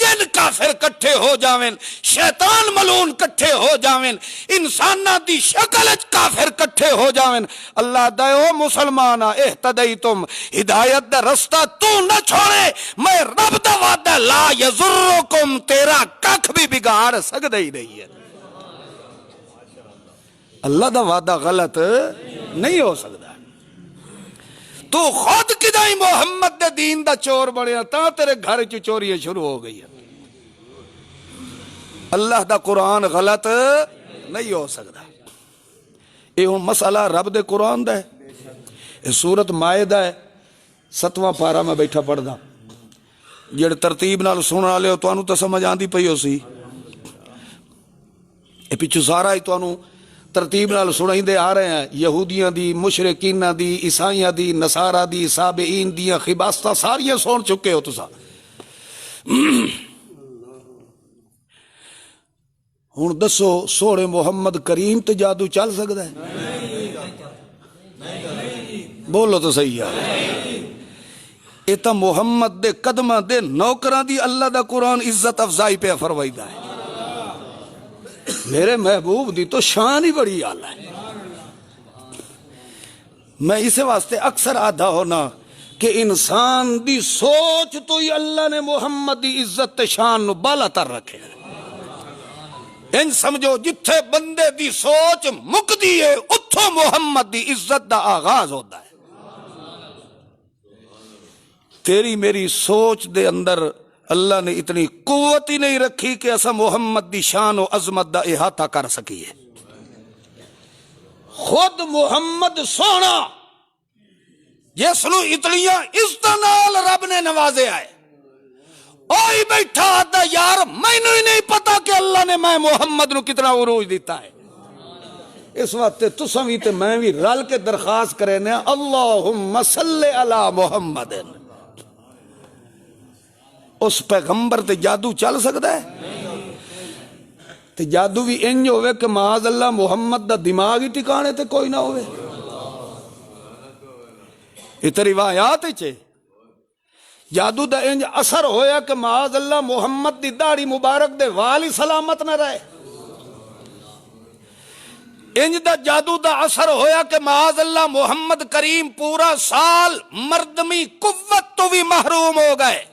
جن کافر کٹھے ہو جاویں، شیطان ملعون کٹھے ہو جاویں، انساناں دی شکل وچ کافر کٹھے ہو جاویں، اللہ دے او مسلمانا اهتدیتم، ہدایت دا رستہ تو نہ چھوڑے، میں رب دا وعدہ لا یضرکم، تیرا ککھ بھی بگاڑ سکدا ہی نہیں ہے۔ اللہ دا وعدہ غلط نہیں ہو سکتا۔ تو خود کدائی محمد دے دین دا چور بنیا تا تیرے گھر چ چوریاں شروع ہو گئی ہیں۔ اللہ دا قرآن غلط نہیں ہو سکتا۔ یہ ہوں مسئلہ رب دے قرآن دا ہے، یہ سورت مائدہ ہے، 7واں پارہ میں بیٹھا پڑھ دا، جڑ ترتیب نال سننا والے ہو تو سمجھ آندی پئی ہو سی، یہ پیچھے سارا ہی تو ترتیب نال سنائیندے آ رہے ہیں، یہودیاں دی، مشرکیناں دی، عیسائیاں دی، نصارہ دی، سابعین دی خباستہ ساریاں سن چکے ہو تسا۔ ہن دسو سوڑے محمد کریم تے جادو چل سکدا ہے؟ بولو تو صحیح ہے۔ یہ تو محمد دے قدماں دے نوکراں دی اللہ دا قرآن عزت افزائی پہ فرمائیدا ہے۔ میرے محبوب دی تو شان ہی بڑی اعلیٰ ہے۔ میں اسے واسطے اکثر آدھا ہونا کہ انسان دی سوچ تو ہی اللہ نے محمد دی عزت تے شان نو بالا تر رکھے ہیں۔ ان سمجھو جتھے بندے دی سوچ مکدی ہے اتھو محمد دی عزت دا آغاز ہوتا ہے۔ تیری میری سوچ دے اندر اللہ نے اتنی قوت ہی نہیں رکھی کہ ایسا محمد دی شان و عظمت دا احاطہ کر سکیے۔ خود محمد سونا جس نو اتنیاں عزت نال رب نے نوازے آئے، اوہی بیٹھا آتا یار مینوں ہی نہیں پتا کہ اللہ نے میں محمد نو کتنا عروج دیتا ہے۔ اس وقت تساں وی تے میں بھی رل کے درخواست کرے نے اللہم صلی علی محمد، اس پیغمبر تے جادو چل سکتا ہے؟ تے جادو بھی انج ہوئے کہ معاذ اللہ محمد دا دماغ ہی ٹکانے تے کوئی نہ ہوئے۔ یہ تے روایات چھے جادو دا انج اثر ہویا کہ معاذ اللہ محمد دی داڑھی مبارک دے والی سلامت نہ رہے۔ انج دا جادو دا اثر ہویا کہ معاذ اللہ محمد کریم پورا سال مردمی قوت تو بھی محروم ہو گئے۔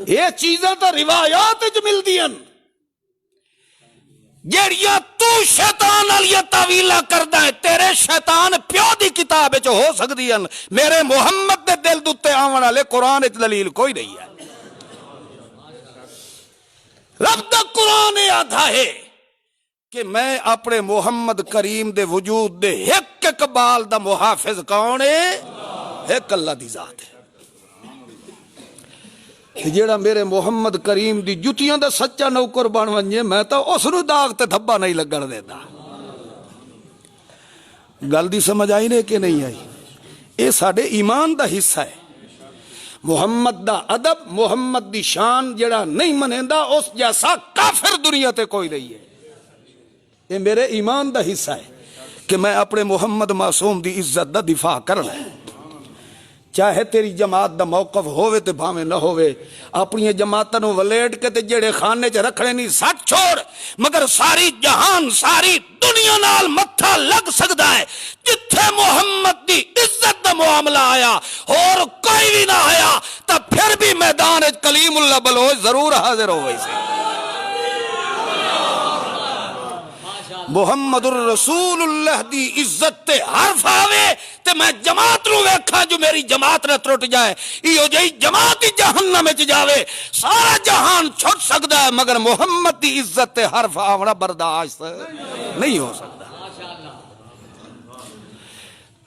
یہ چیزیں تو روایات جو مل دیا جیڑیاں تو شیطان علیہ تعویلہ کردہ ہے، تیرے شیطان پیو دی کتاب جو ہو سکتی ہیں، میرے محمد دے دل دوتے آمن والے قرآن اچ دلیل کوئی نہیں ہے۔ رب دا قرآن آدھا ہے کہ میں اپنے محمد کریم دے وجود دے ایک اقبال دا محافظ کون ہے؟ ایک اللہ دی ذات ہے۔ جیڑا میرے محمد کریم دی جتیاں دا سچا نوکر بن ونجے میں تو اس نو داغ تے دھبا نہیں لگن دیتا۔ گل دی سمجھ آئی نے کہ نہیں آئی؟ اے ساڈے ایمان دا حصہ ہے۔ محمد دا ادب، محمد دی شان جیڑا نہیں منیندا اس جیسا کافر دنیا تے کوئی نہیں ہے۔ یہ میرے ایمان دا حصہ ہے کہ میں اپنے محمد معصوم دی عزت دا دفاع کرنا ہے، چاہے تیری جماعت دا موقف ہووے تے بھاویں نہ ہووے، اپنی جماعتاں نو ولیٹ کے تے جڑے خانے چ رکھنے نہیں سٹ چھوڑ، مگر ساری جہان ساری دنیا نال متھا لگ سکدا ہے جتھے محمد دی عزت دا معاملہ آیا اور کوئی بھی نہ آیا تا پھر بھی میدان وچ کلیم اللہ بلوچ ضرور حاضر ہوئے سے۔ محمد الرسول اللہ دی عزت تے حرف آوے تے میں جماعت نو ویکھا جو میری جماعت نہ ٹرٹ جائے، ایو جئی جماعت ہی جہنم وچ جاوے، سارا جہان چھٹ سکدا ہے مگر محمد دی عزت تے حرف آونا برداشت نہیں ہو سکتا۔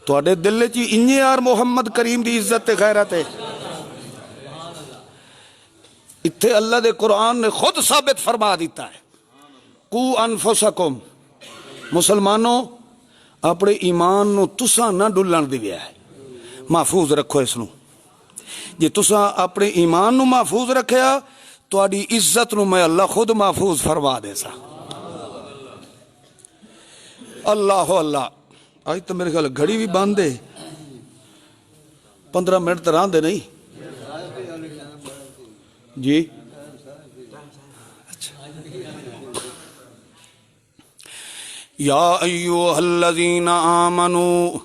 تواڈے دل وچ انج یار محمد کریم دی عزت تے غیرت ہے، اتھے اللہ دے قرآن نے خود ثابت فرما دیتا ہے، قو انفسکم، مسلمانوں اپنے ایمان نو تساں نہ ڈلن دیویا ہے، محفوظ رکھو اس نو۔ جے تساں اپنے ایمان نو محفوظ رکھیا تہاڈی عزت نو میں اللہ خود محفوظ فرما دے سا۔ اللہ اللہ آج تو میرے خیال گھڑی بھی بند ہے، 15 منٹ تو راندے نہیں جی۔ یا ایھا الذین آمنوا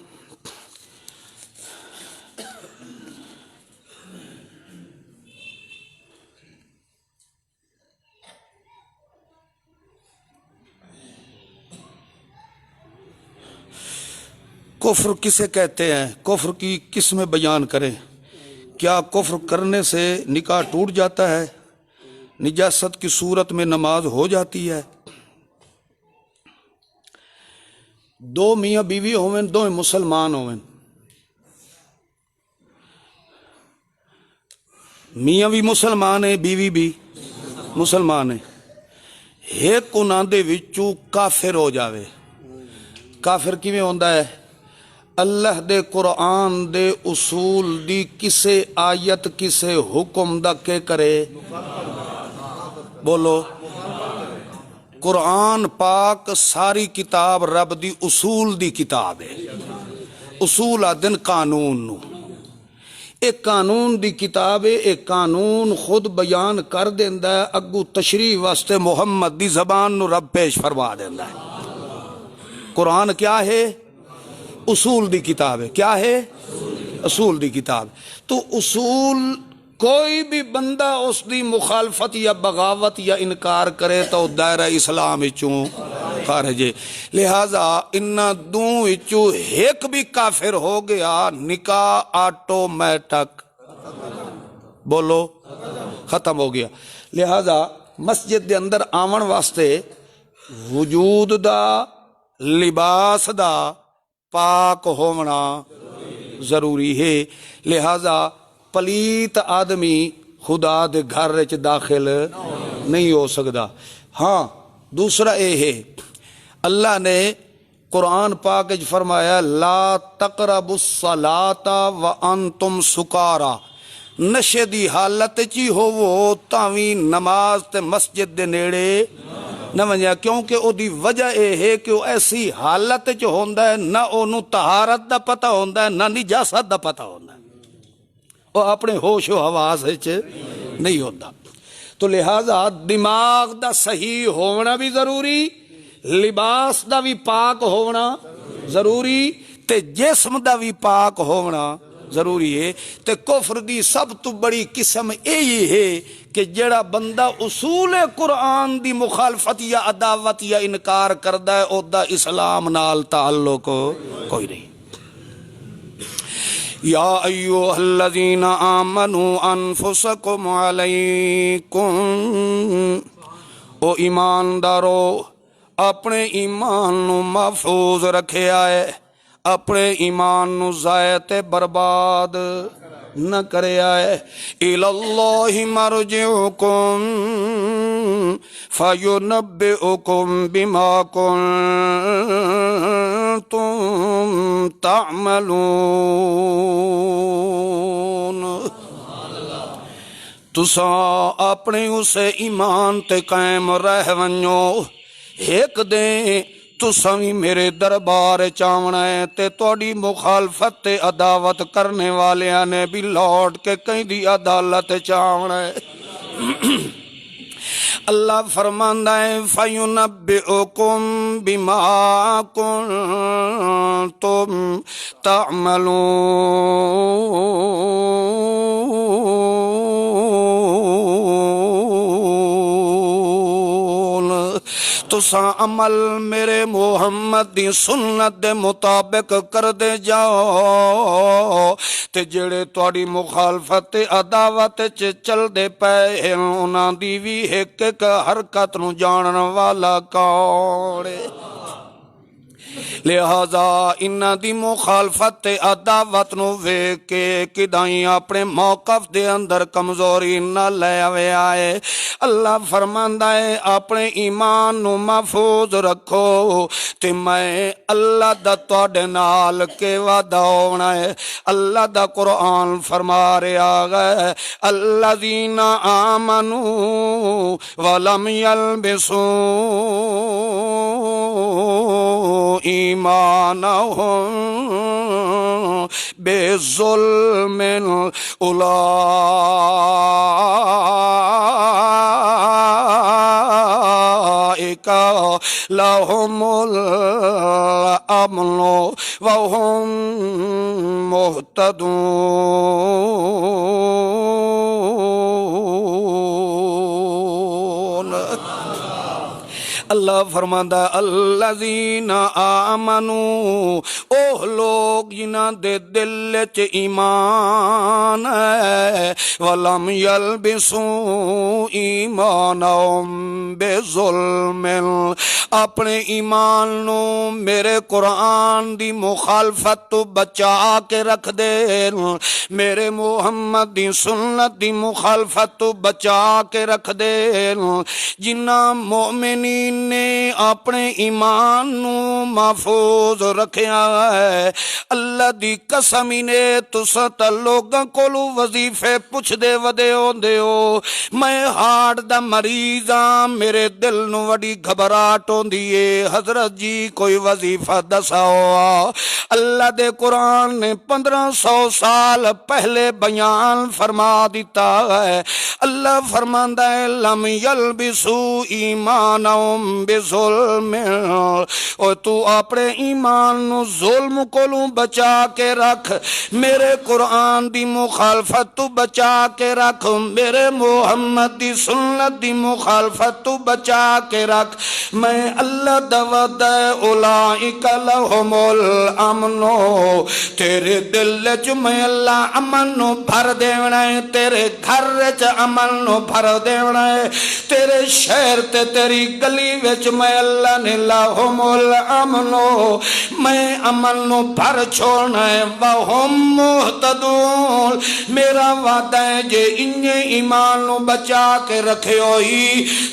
کفر کسے کہتے ہیں؟ کفر کی قسمیں بیان کریں۔ کیا کفر کرنے سے نکاح ٹوٹ جاتا ہے؟ نجاست کی صورت میں نماز ہو جاتی ہے؟ دو میاں بیوی ہوئیں، دو مسلمان ہوئیں، میاں بھی مسلمان ہے بیوی بھی مسلمان ہے، ایک انہاں دے وچوں کافر ہو جاوے۔ کافر کیویں ہوندا ہے؟ اللہ دے قرآن دے اصول دی کسے آیت کسے حکم دا کے کرے؟ بولو۔ قرآن پاک ساری کتاب رب دی اصول دی کتاب ہے۔ اصول آدن قانون نو، ایک قانون دی کتاب ہے، ایک قانون خود بیان کر دیندا ہے، اگو تشریح واسطے محمد دی زبان نو رب پیش فرما دیندا ہے۔ قرآن کیا ہے؟ اصول دی کتاب ہے۔ کیا ہے؟ اصول دی کتاب۔ تو اصول کوئی بھی بندہ اس دی مخالفت یا بغاوت یا انکار کرے تو دائرہ اسلام وچوں خارج ہے۔ لہذا انہاں دوں وچوں ایک بھی کافر ہو گیا نکاح آٹومیٹک بولو ختم ہو گیا۔ لہذا مسجد دے اندر آون واسطے وجود دا لباس دا پاک ہونا ضروری ہے۔ لہذا پلیت آدمی خدا دے گھر وچ داخل نہیں ہو سکتا۔ ہاں دوسرا یہ ہے، اللہ نے قرآن پاک وچ فرمایا لا تقربوا الصلاۃ وانتم سکارا، نشے دی حالت چی ہوو تاویں نماز تے مسجد دے نیڑے نہ ونجا، کیونکہ او دی وجہ یہ ہے کہ وہ ایسی حالت چ ہوندا ہے نہ اونوں طہارت دا پتہ ہوندا ہے نہ نجاست دا پتہ ہوندا ہے، وہ اپنے ہوش و حواس وچ نہیں ہوندا۔ تو لہذا دماغ دا صحیح ہونا بھی ضروری، لباس دا بھی پاک ہونا ضروری، تے جسم دا بھی پاک ہونا ضروری ہے۔ تے کفر دی سب تو بڑی قسم یہی ہے کہ جڑا بندہ اصول قرآن دی مخالفت یا عداوت یا انکار کردا ہے او دا اسلام نال تعلق کوئی نہیں۔ یا ایھا الذین آمنوا انفسکم علیکم، او ایماندارو اپنے ایمان نو محفوظ رکھیا ہے، اپنے ایمان نو ضائع تے برباد نہ کریا ہے۔ الاللہ مرجعکم فینبئکم بما کنتم تعملون۔ تساں اپنے اسے ایمان تے قائم رہ ونجو، ایک دیں تساں بھی میرے دربار چاونا ہے تے توڑی مخالفت تے عداوت کرنے والیاں نے بھی لوٹ کے کہیں دی عدالت چاونا ہے۔ اللہ فرماندا ہے فَيُنَبِّئُكُم بِمَا كُنتُمْ تَعْمَلُونَ۔ تساں عمل میرے محمد دی سنت دے مطابق کر دے جاؤ تے جڑے تواڈی مخالفت تے عداوت چ چل دے پے انہاں دی وی ایک ایک حرکت نو جانن والا کون ہے؟ لہذا انہاں دی مخالفت تے عداوت نو ویکھ کے کدائیں اپنے موقف دے اندر کمزوری نہ لے آوے آئے۔ اللہ فرماندا ہے اپنے ایمان نو محفوظ رکھو تے میں اللہ دا تواڈے نال کے وعدہ ہونا ہے۔ اللہ دا قرآن فرما رہا ہے الذین آمنوا ولم یلبسوا ایمانہم بظلم اولئک لهم الامن وهم مہتدون۔ اللہ فرماندا الذین آمنوا، اوہ لوگ جنہاں دے دل چ ایمان ہے، ولم یلبسوا ایمانہم بظلم، اپنے ایمان نو میرے قرآن دی مخالفت تو بچا کے رکھ دے، میرے محمد دی سنت دی مخالفت تو بچا کے رکھ دے۔ جنہاں مومنین نے اپنے ایمان نو محفوظ رکھیا ہے، اللہ دی قسم نے تساں تے لوگاں کولو وظیفے پوچھ دے ودے ہوندے ہو، میں ہارٹ دا مریض ہاں، میرے دل نو وڈی گھبراہٹ ہوندی ہے، حضرت جی کوئی وظیفہ دساؤ۔ اللہ دے قرآن نے 1500 سال پہلے بیان فرما دیتا ہے۔ اللہ فرماندا ہے لم یلبسوا ایمانہم بظلم، اور تو اپنے ایمان نو ظلم کولوں بچا کے رکھ، میرے قرآن دی مخالفت تو بچا کے رکھ، میرے محمد دی سنت دی مخالفت تو بچا کے رکھ۔ میں اللہ دا وعدہ اولئک لہم الامن، تیرے دل چ میں اللہ امن نو بھر دیونا ہے، تیرے گھر چ امن نو بھر دیونا ہے، تیرے شہر تے تیری گلی وچ میں اللہ نے لہم الامن، میں امن نو بھر چھوڑنا ہے، وہم مہتدون، میرا وعدہ ہے جے انہیں ایمان نو بچا کے رکھے ہوئی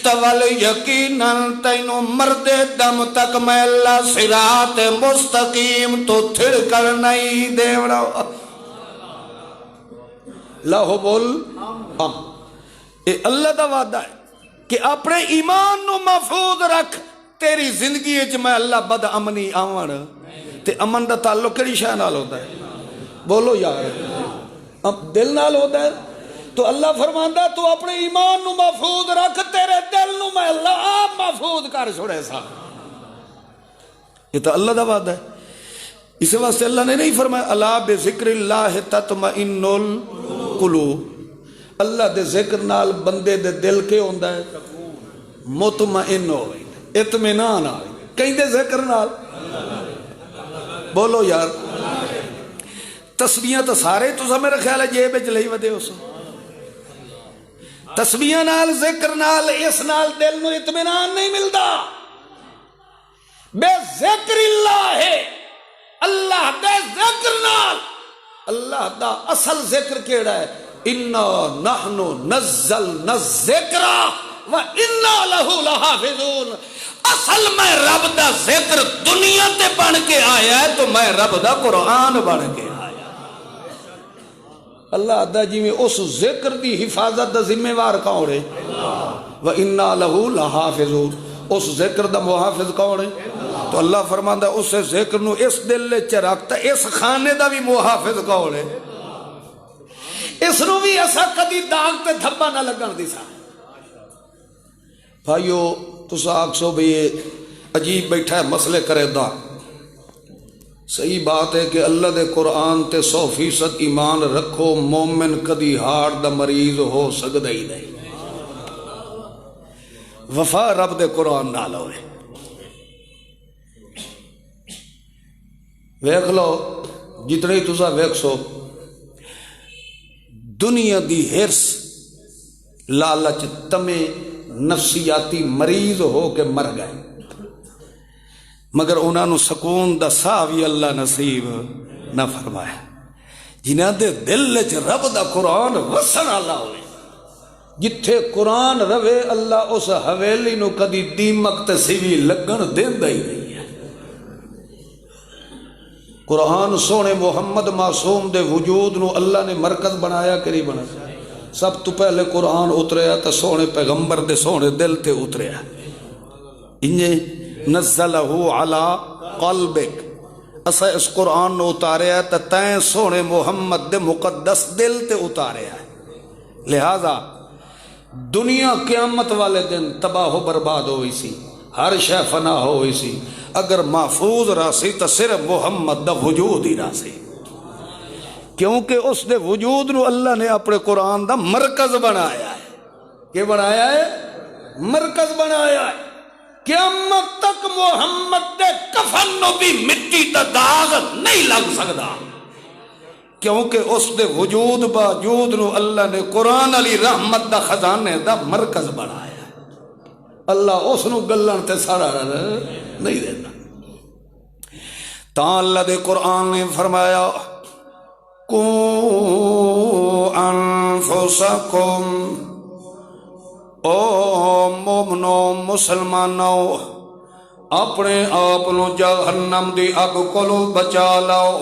تول یقیناً تینوں مرد دم تک میں اللہ صراط مستقیم تو تھڑ کر نہیں دیوڑا۔ لہم الامن، اے اللہ دا وعدہ ہے کہ اپنے ایمان نو محفوظ رکھ، تیری زندگی وچ میں اللہ بد امنی آون۔ تے امن دا تعلق کیڑی شے نال ہوتا ہے؟ بولو یار، اب دل نال ہوتا ہے۔ تو اللہ فرماندا تو اپنے ایمان نو محفوظ رکھ، تیرے دل نو میں اللہ آپ محفوظ کر چھوڑے سا۔ یہ تو اللہ دا وعدہ ہے۔ اس واسطے اللہ نے نہیں فرمایا الا بذکر اللہ تطمئن القلوب، اللہ دے ذکر نال بندے دے دل کے ہوندا ہے مطمئن ہوئے، اطمینان آئے، کہیں دے ذکر نال۔ بولو یار، تسبیحاں تو سارے تو میرا خیال ہے جیب وچ لئی ودے ہو سو، تسبیحاں نال ذکر نال اس نال دل نو اطمینان نہیں ملدا۔ بے ذکر اللہ ہے، اللہ دے ذکر نال، اللہ دا اصل ذکر کیڑا ہے؟ انا نحن نزلنا الذکر و انا لہ لحافظون، اصل میں رب دا ذکر دنیا تے بن کے آیا ہے تو میں رب دا قرآن بن کے آیا۔ اللہ دا جی میں اس ذکر دی حفاظت دا ذمہ وار کون ہے؟ وَإِنَّا لَهُ لَحَافِظُونَ، اس ذکر دا محافظ کون ہے؟ تو اللہ فرماندا اس ذکر نو اس دل چ رکھتا، اس خانے دا بھی محافظ کون ہے؟ اس نو بھی ایسا کدی داغ تے دھبا نہ لگن دی سا۔ بھائیو تسا آکسو بھی عجیب بیٹھا ہے مسئلے کرے دا، صحیح بات ہے کہ اللہ دے قرآن تے 100% ایمان رکھو، مومن کدی ہارٹ دا مریض ہو سکدا ہی نہیں۔ وفا رب دے قرآن نال ہوئے۔ ویکھ لو جتنے تسا ویکھ سو، دنیا دی ہرس، لالچ، تمے، نفسیاتی مریض ہو کے مر گئے، مگر انہاں نو سکون دا ساہ بھی اللہ نصیب نہ فرمایا۔ جنہاں دے دل وچ رب دا قرآن وسن والا ہوئے، جتھے قرآن روے اللہ اس حویلی نو کدی دیمک تے سیوی لگن دیندا ہی نہیں ہے۔ قرآن سونے محمد معصوم دے وجود نو اللہ نے مرکز بنایا کہ نہیں بنایا؟ سب تو پہلے قرآن اتریا تو سونے پیغمبر دے سونے دل تے اتریا، انجے نزلہ علی قلبک، اسا اس قرآن نو اتاریا تو تین سونے محمد دے مقدس دل تے اتاریا ہے۔ لہذا دنیا قیامت والے دن تباہ و برباد ہوئی سی، ہر شے فنا ہوئی سی، اگر محفوظ راسی تو صرف محمد دا وجود ہی راسی، کیونکہ اس دے وجود نو اللہ نے اپنے قرآن دا مرکز بنایا ہے۔ کہ بنایا ہے؟ مرکز بنایا ہے۔ قیامت تک محمد دے کفن نو بھی مٹی دا داغ نہیں لگ سکدا، کیونکہ اس دے وجود باوجود نو اللہ نے قرآن علی رحمت دا خزانے دا مرکز بنایا ہے۔ اللہ اس نو گلن تے ساڑا نہیں دینا۔ تاں اللہ دے قرآن نے فرمایا قُوا انفسکم، او مومنو مسلمانو اپنے آپ نو جہنم دی اگ کولو بچا لاؤ،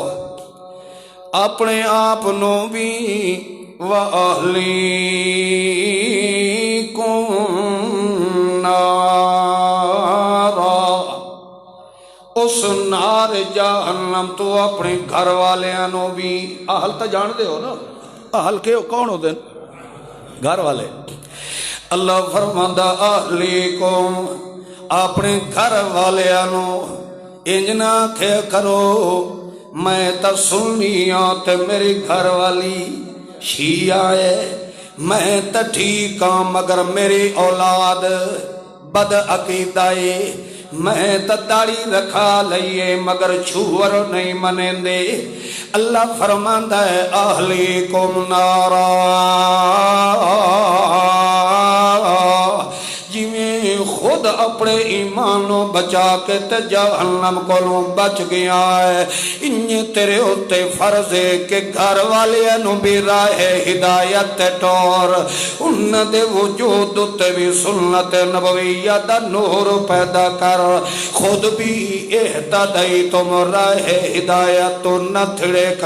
اپنے آپ نو بھی وَأَهْلِيكُمْ نَارًا، اس نار جہنم تو اپنے گھر والیاں نو بھی، اہل تو جان دے ہو نا، اہل کے کون ہو دن؟ گھر والے۔ اللہ فرماندہ اہلیکم، اپنے گھر والیاں نو انج نہ کھے کرو میں تا سنی ہاں تے میری گھر والی شیعہ ہے، میں تا ٹھیک ہاں مگر میری اولاد بد عقیدہ ہے، میں تا داڑھی رکھا لئیے مگر چھوور نہیں منیں دے۔ اللہ فرماندہ ہے اہلیکم نارا، جویں خود اپنے ایمانوں بچا کے تے جہنم کولوں بچ گیا ہے، انہیں تیرے ہوتے فرض ہے کہ گھر والے نو بھی راہ ہدایت ٹور، انہاں دے وجود تے بھی سنت نبویہ دا نور پیدا کر، خود بھی اہتدائی تم راہ ہدایت تو نہ تھڑک۔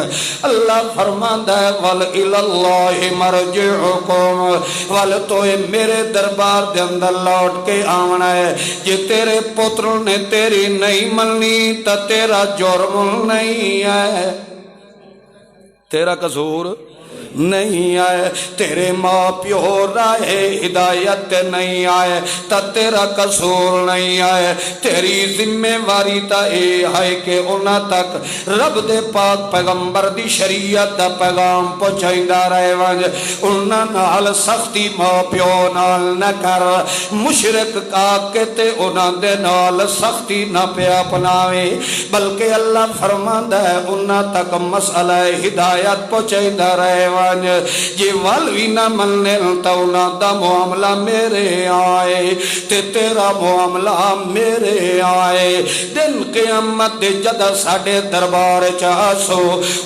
اللہ فرماندا ہے وَإِلَى اللَّهِ مَرْجِعُكُمْ، وَل تو میرے دربار دے اندر لوٹ کے آونا ہے، جے تیرے پتر نے تیری نہیں مننی تا تیرا جرم نہیں ہے، تیرا قصور نہیں آئے، تیرے ماں پیو راہ ہدایت نہیں آئے تا تیرا قصور نہیں آئے، تیری ذمہ واری تا اے ہے کہ انہاں تک رب دے پاک پیغمبر دی شریعت دا پیغام پہنچائندہ رہے ونج، انہاں نال سختی ماں پیو نال نہ کر، مشرک کا کہتے انہاں دے نال سختی نہ پہ اپناوے، بلکہ اللہ فرماندہ ہے انہاں تک مسئلہ ہدایت پہنچائندہ رہے ونج، جی والوی نہ مننے تا انہاں دا معاملہ میرے آئے تے تیرا معاملہ میرے آئے، دن قیامت دے جدہ ساڑے دربار چاہسو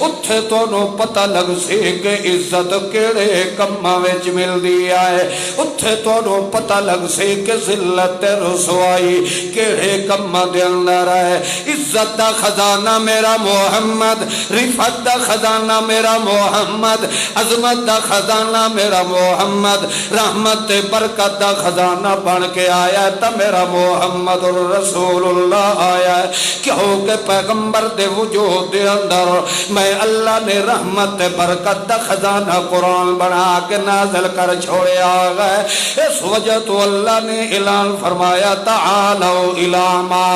اتھے تو نو پتہ لگ سے کہ عزت کیڑے کمہ ویچ مل دیا ہے، اتھے تو نو پتہ لگ سے کہ ذلت رسوائی کیڑے کمہ دے اندر ہے، عزت دا خزانہ میرا محمد، رفت دا خزانہ میرا محمد، عظمت دا خزانہ میرا محمد، رحمت برکت دا خزانہ بن کے آیا تا میرا محمد رسول اللہ آیا ہے، کیونکہ پیغمبر دے وجود دے اندر میں اللہ نے رحمت برکت دا خزانہ قرآن بنا کے نازل کر چھوڑے آگئے، اس وجہ تو اللہ نے اعلان فرمایا تعالوا الی ما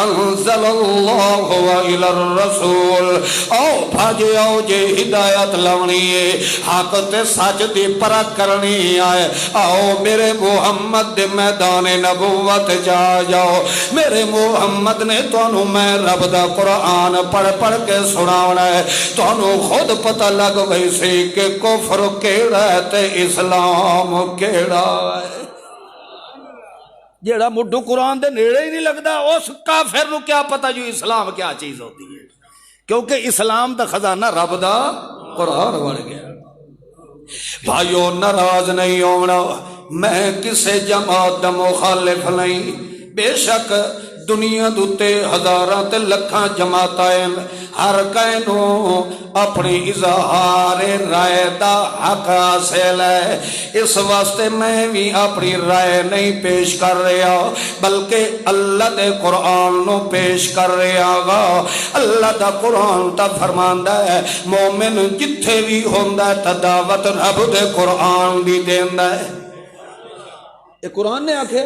انزل اللہ و الی الرسول، او بھاجے آؤ جے ہدایت لونی ہے، حق تے سچ دی پرکھ کرنی آئے، آؤ میرے محمد دے میدان نبوت جا جاؤ، میرے محمد نے تانوں میں رب دا قرآن پڑھ پڑھ کے سناونا ہے، تانوں خود پتہ لگ گئی سی کہ کفر کیڑا ہے تے اسلام کیڑا ہے۔ جیڑا مڈو قرآن دے نیڑے ہی نہیں لگتا اس کافر نو کیا پتا جو اسلام کیا چیز ہوتی ہے، کیونکہ اسلام دا خزانہ رب دا قرآن بن گیا۔ بھائیو ناراض نہیں ہونا، میں کسے جماعت دا مخالف نہیں، بے شک دنیا دوتے ہزاراں تے لکھاں جماعتیں، ہر کینو اپنی اظہار رائے دا حق حاصل ہے، اس واسطے میں بھی اپنی رائے نہیں پیش کر رہا بلکہ اللہ دے قرآن نو پیش کر رہا گا۔ اللہ دا قرآن تا فرماندا ہے مومن جتھے بھی ہوندا ہے تا دعوت رب دے قرآن دی دیندا ہے۔ یہ قرآن نے آکھے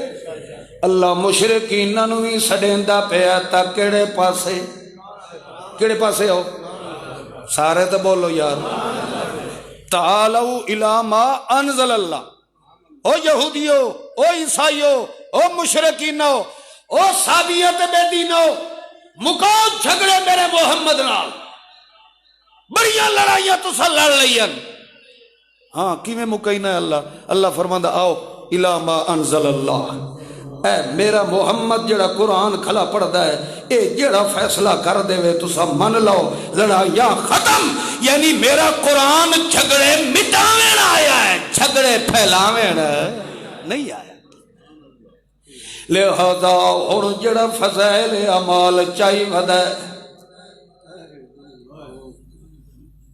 اللہ مشرکین نو بھی سڈیندا پیا تا کیڑے پاسے ہو سارے تو بولو یار، تعالو الی ما انزل اللہ۔ او یہودیو، او عیسائیو، او مشرکینو، او سابیت بے دینو، مکاؤ جھگڑے میرے محمد نال، بڑیاں لڑائیاں تسا لڑ لئیاں۔ ہاں کیویں مکینا ہے اللہ فرماندا آؤ الی ما انزل اللہ، اے میرا محمد جڑا قرآن کھلا پڑھدا ہے اے جڑا فیصلہ کر دے وے تسا من لو، لڑائیاں ختم۔ یعنی میرا قرآن جھگڑے مٹاویں آیا ہے، جھگڑے پھیلاویں نہیں آیا۔ لہذا ہن جڑا فضائل اعمال چاہی ودا ہے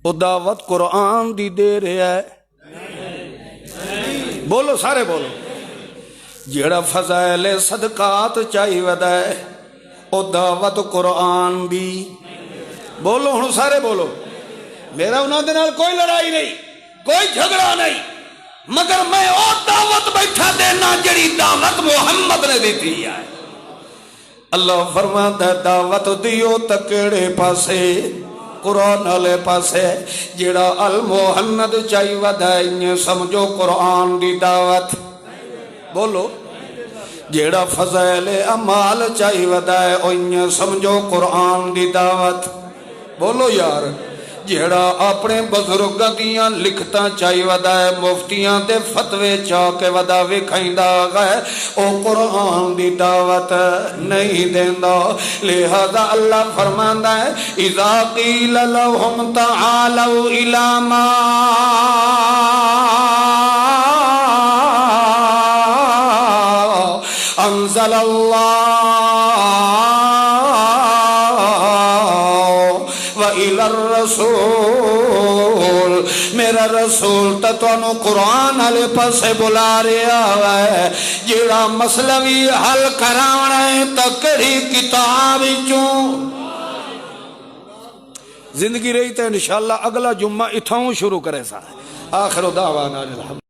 او دعوت قرآن دی دے رہا ہے، بولو سارے بولو۔ جیڑا فضائل صدقات چاہی ودا ہے او دعوت قرآن دی، بولو ہن سارے بولو۔ میرا انہاں دے نال کوئی لڑائی نہیں، کوئی جھگڑا نہیں، مگر میں او دعوت بیٹھا دینا جڑی دعوت محمد نے دیتی ہے۔ اللہ فرماتا ہے دعوت دیو تکڑے پاسے، قرآن والے پاسے۔ جیڑا المحمد چاہی ودا ہے انہیں سمجھو قرآن دی دعوت، بولو۔ جیڑا فضائل اعمال چاہی ودا ہے انہیں سمجھو قرآن دی دعوت، بولو یار۔ جیڑا اپنے بزرگ دیاں لکھتاں چاہی ودا ہے مفتیاں دے فتوے چاہ کے ودا وکھائندا ہے او قرآن دی دعوت نہیں دیندا۔ لہذا اللہ فرماندا ہے اذا قیل لهم تعالوا الی ما انزل اللہ وإلی الرسول، میرا رسول تا تانوں قرآن والے پاسے بلا رہا ہے۔ جیڑا مسئلہ بھی حل کراونا ہے تکڑی کتاب چوں زندگی رہی تو انشاءاللہ اگلا جمعہ اتھاؤں شروع کرے سا۔ آخر دعوانا الحمد۔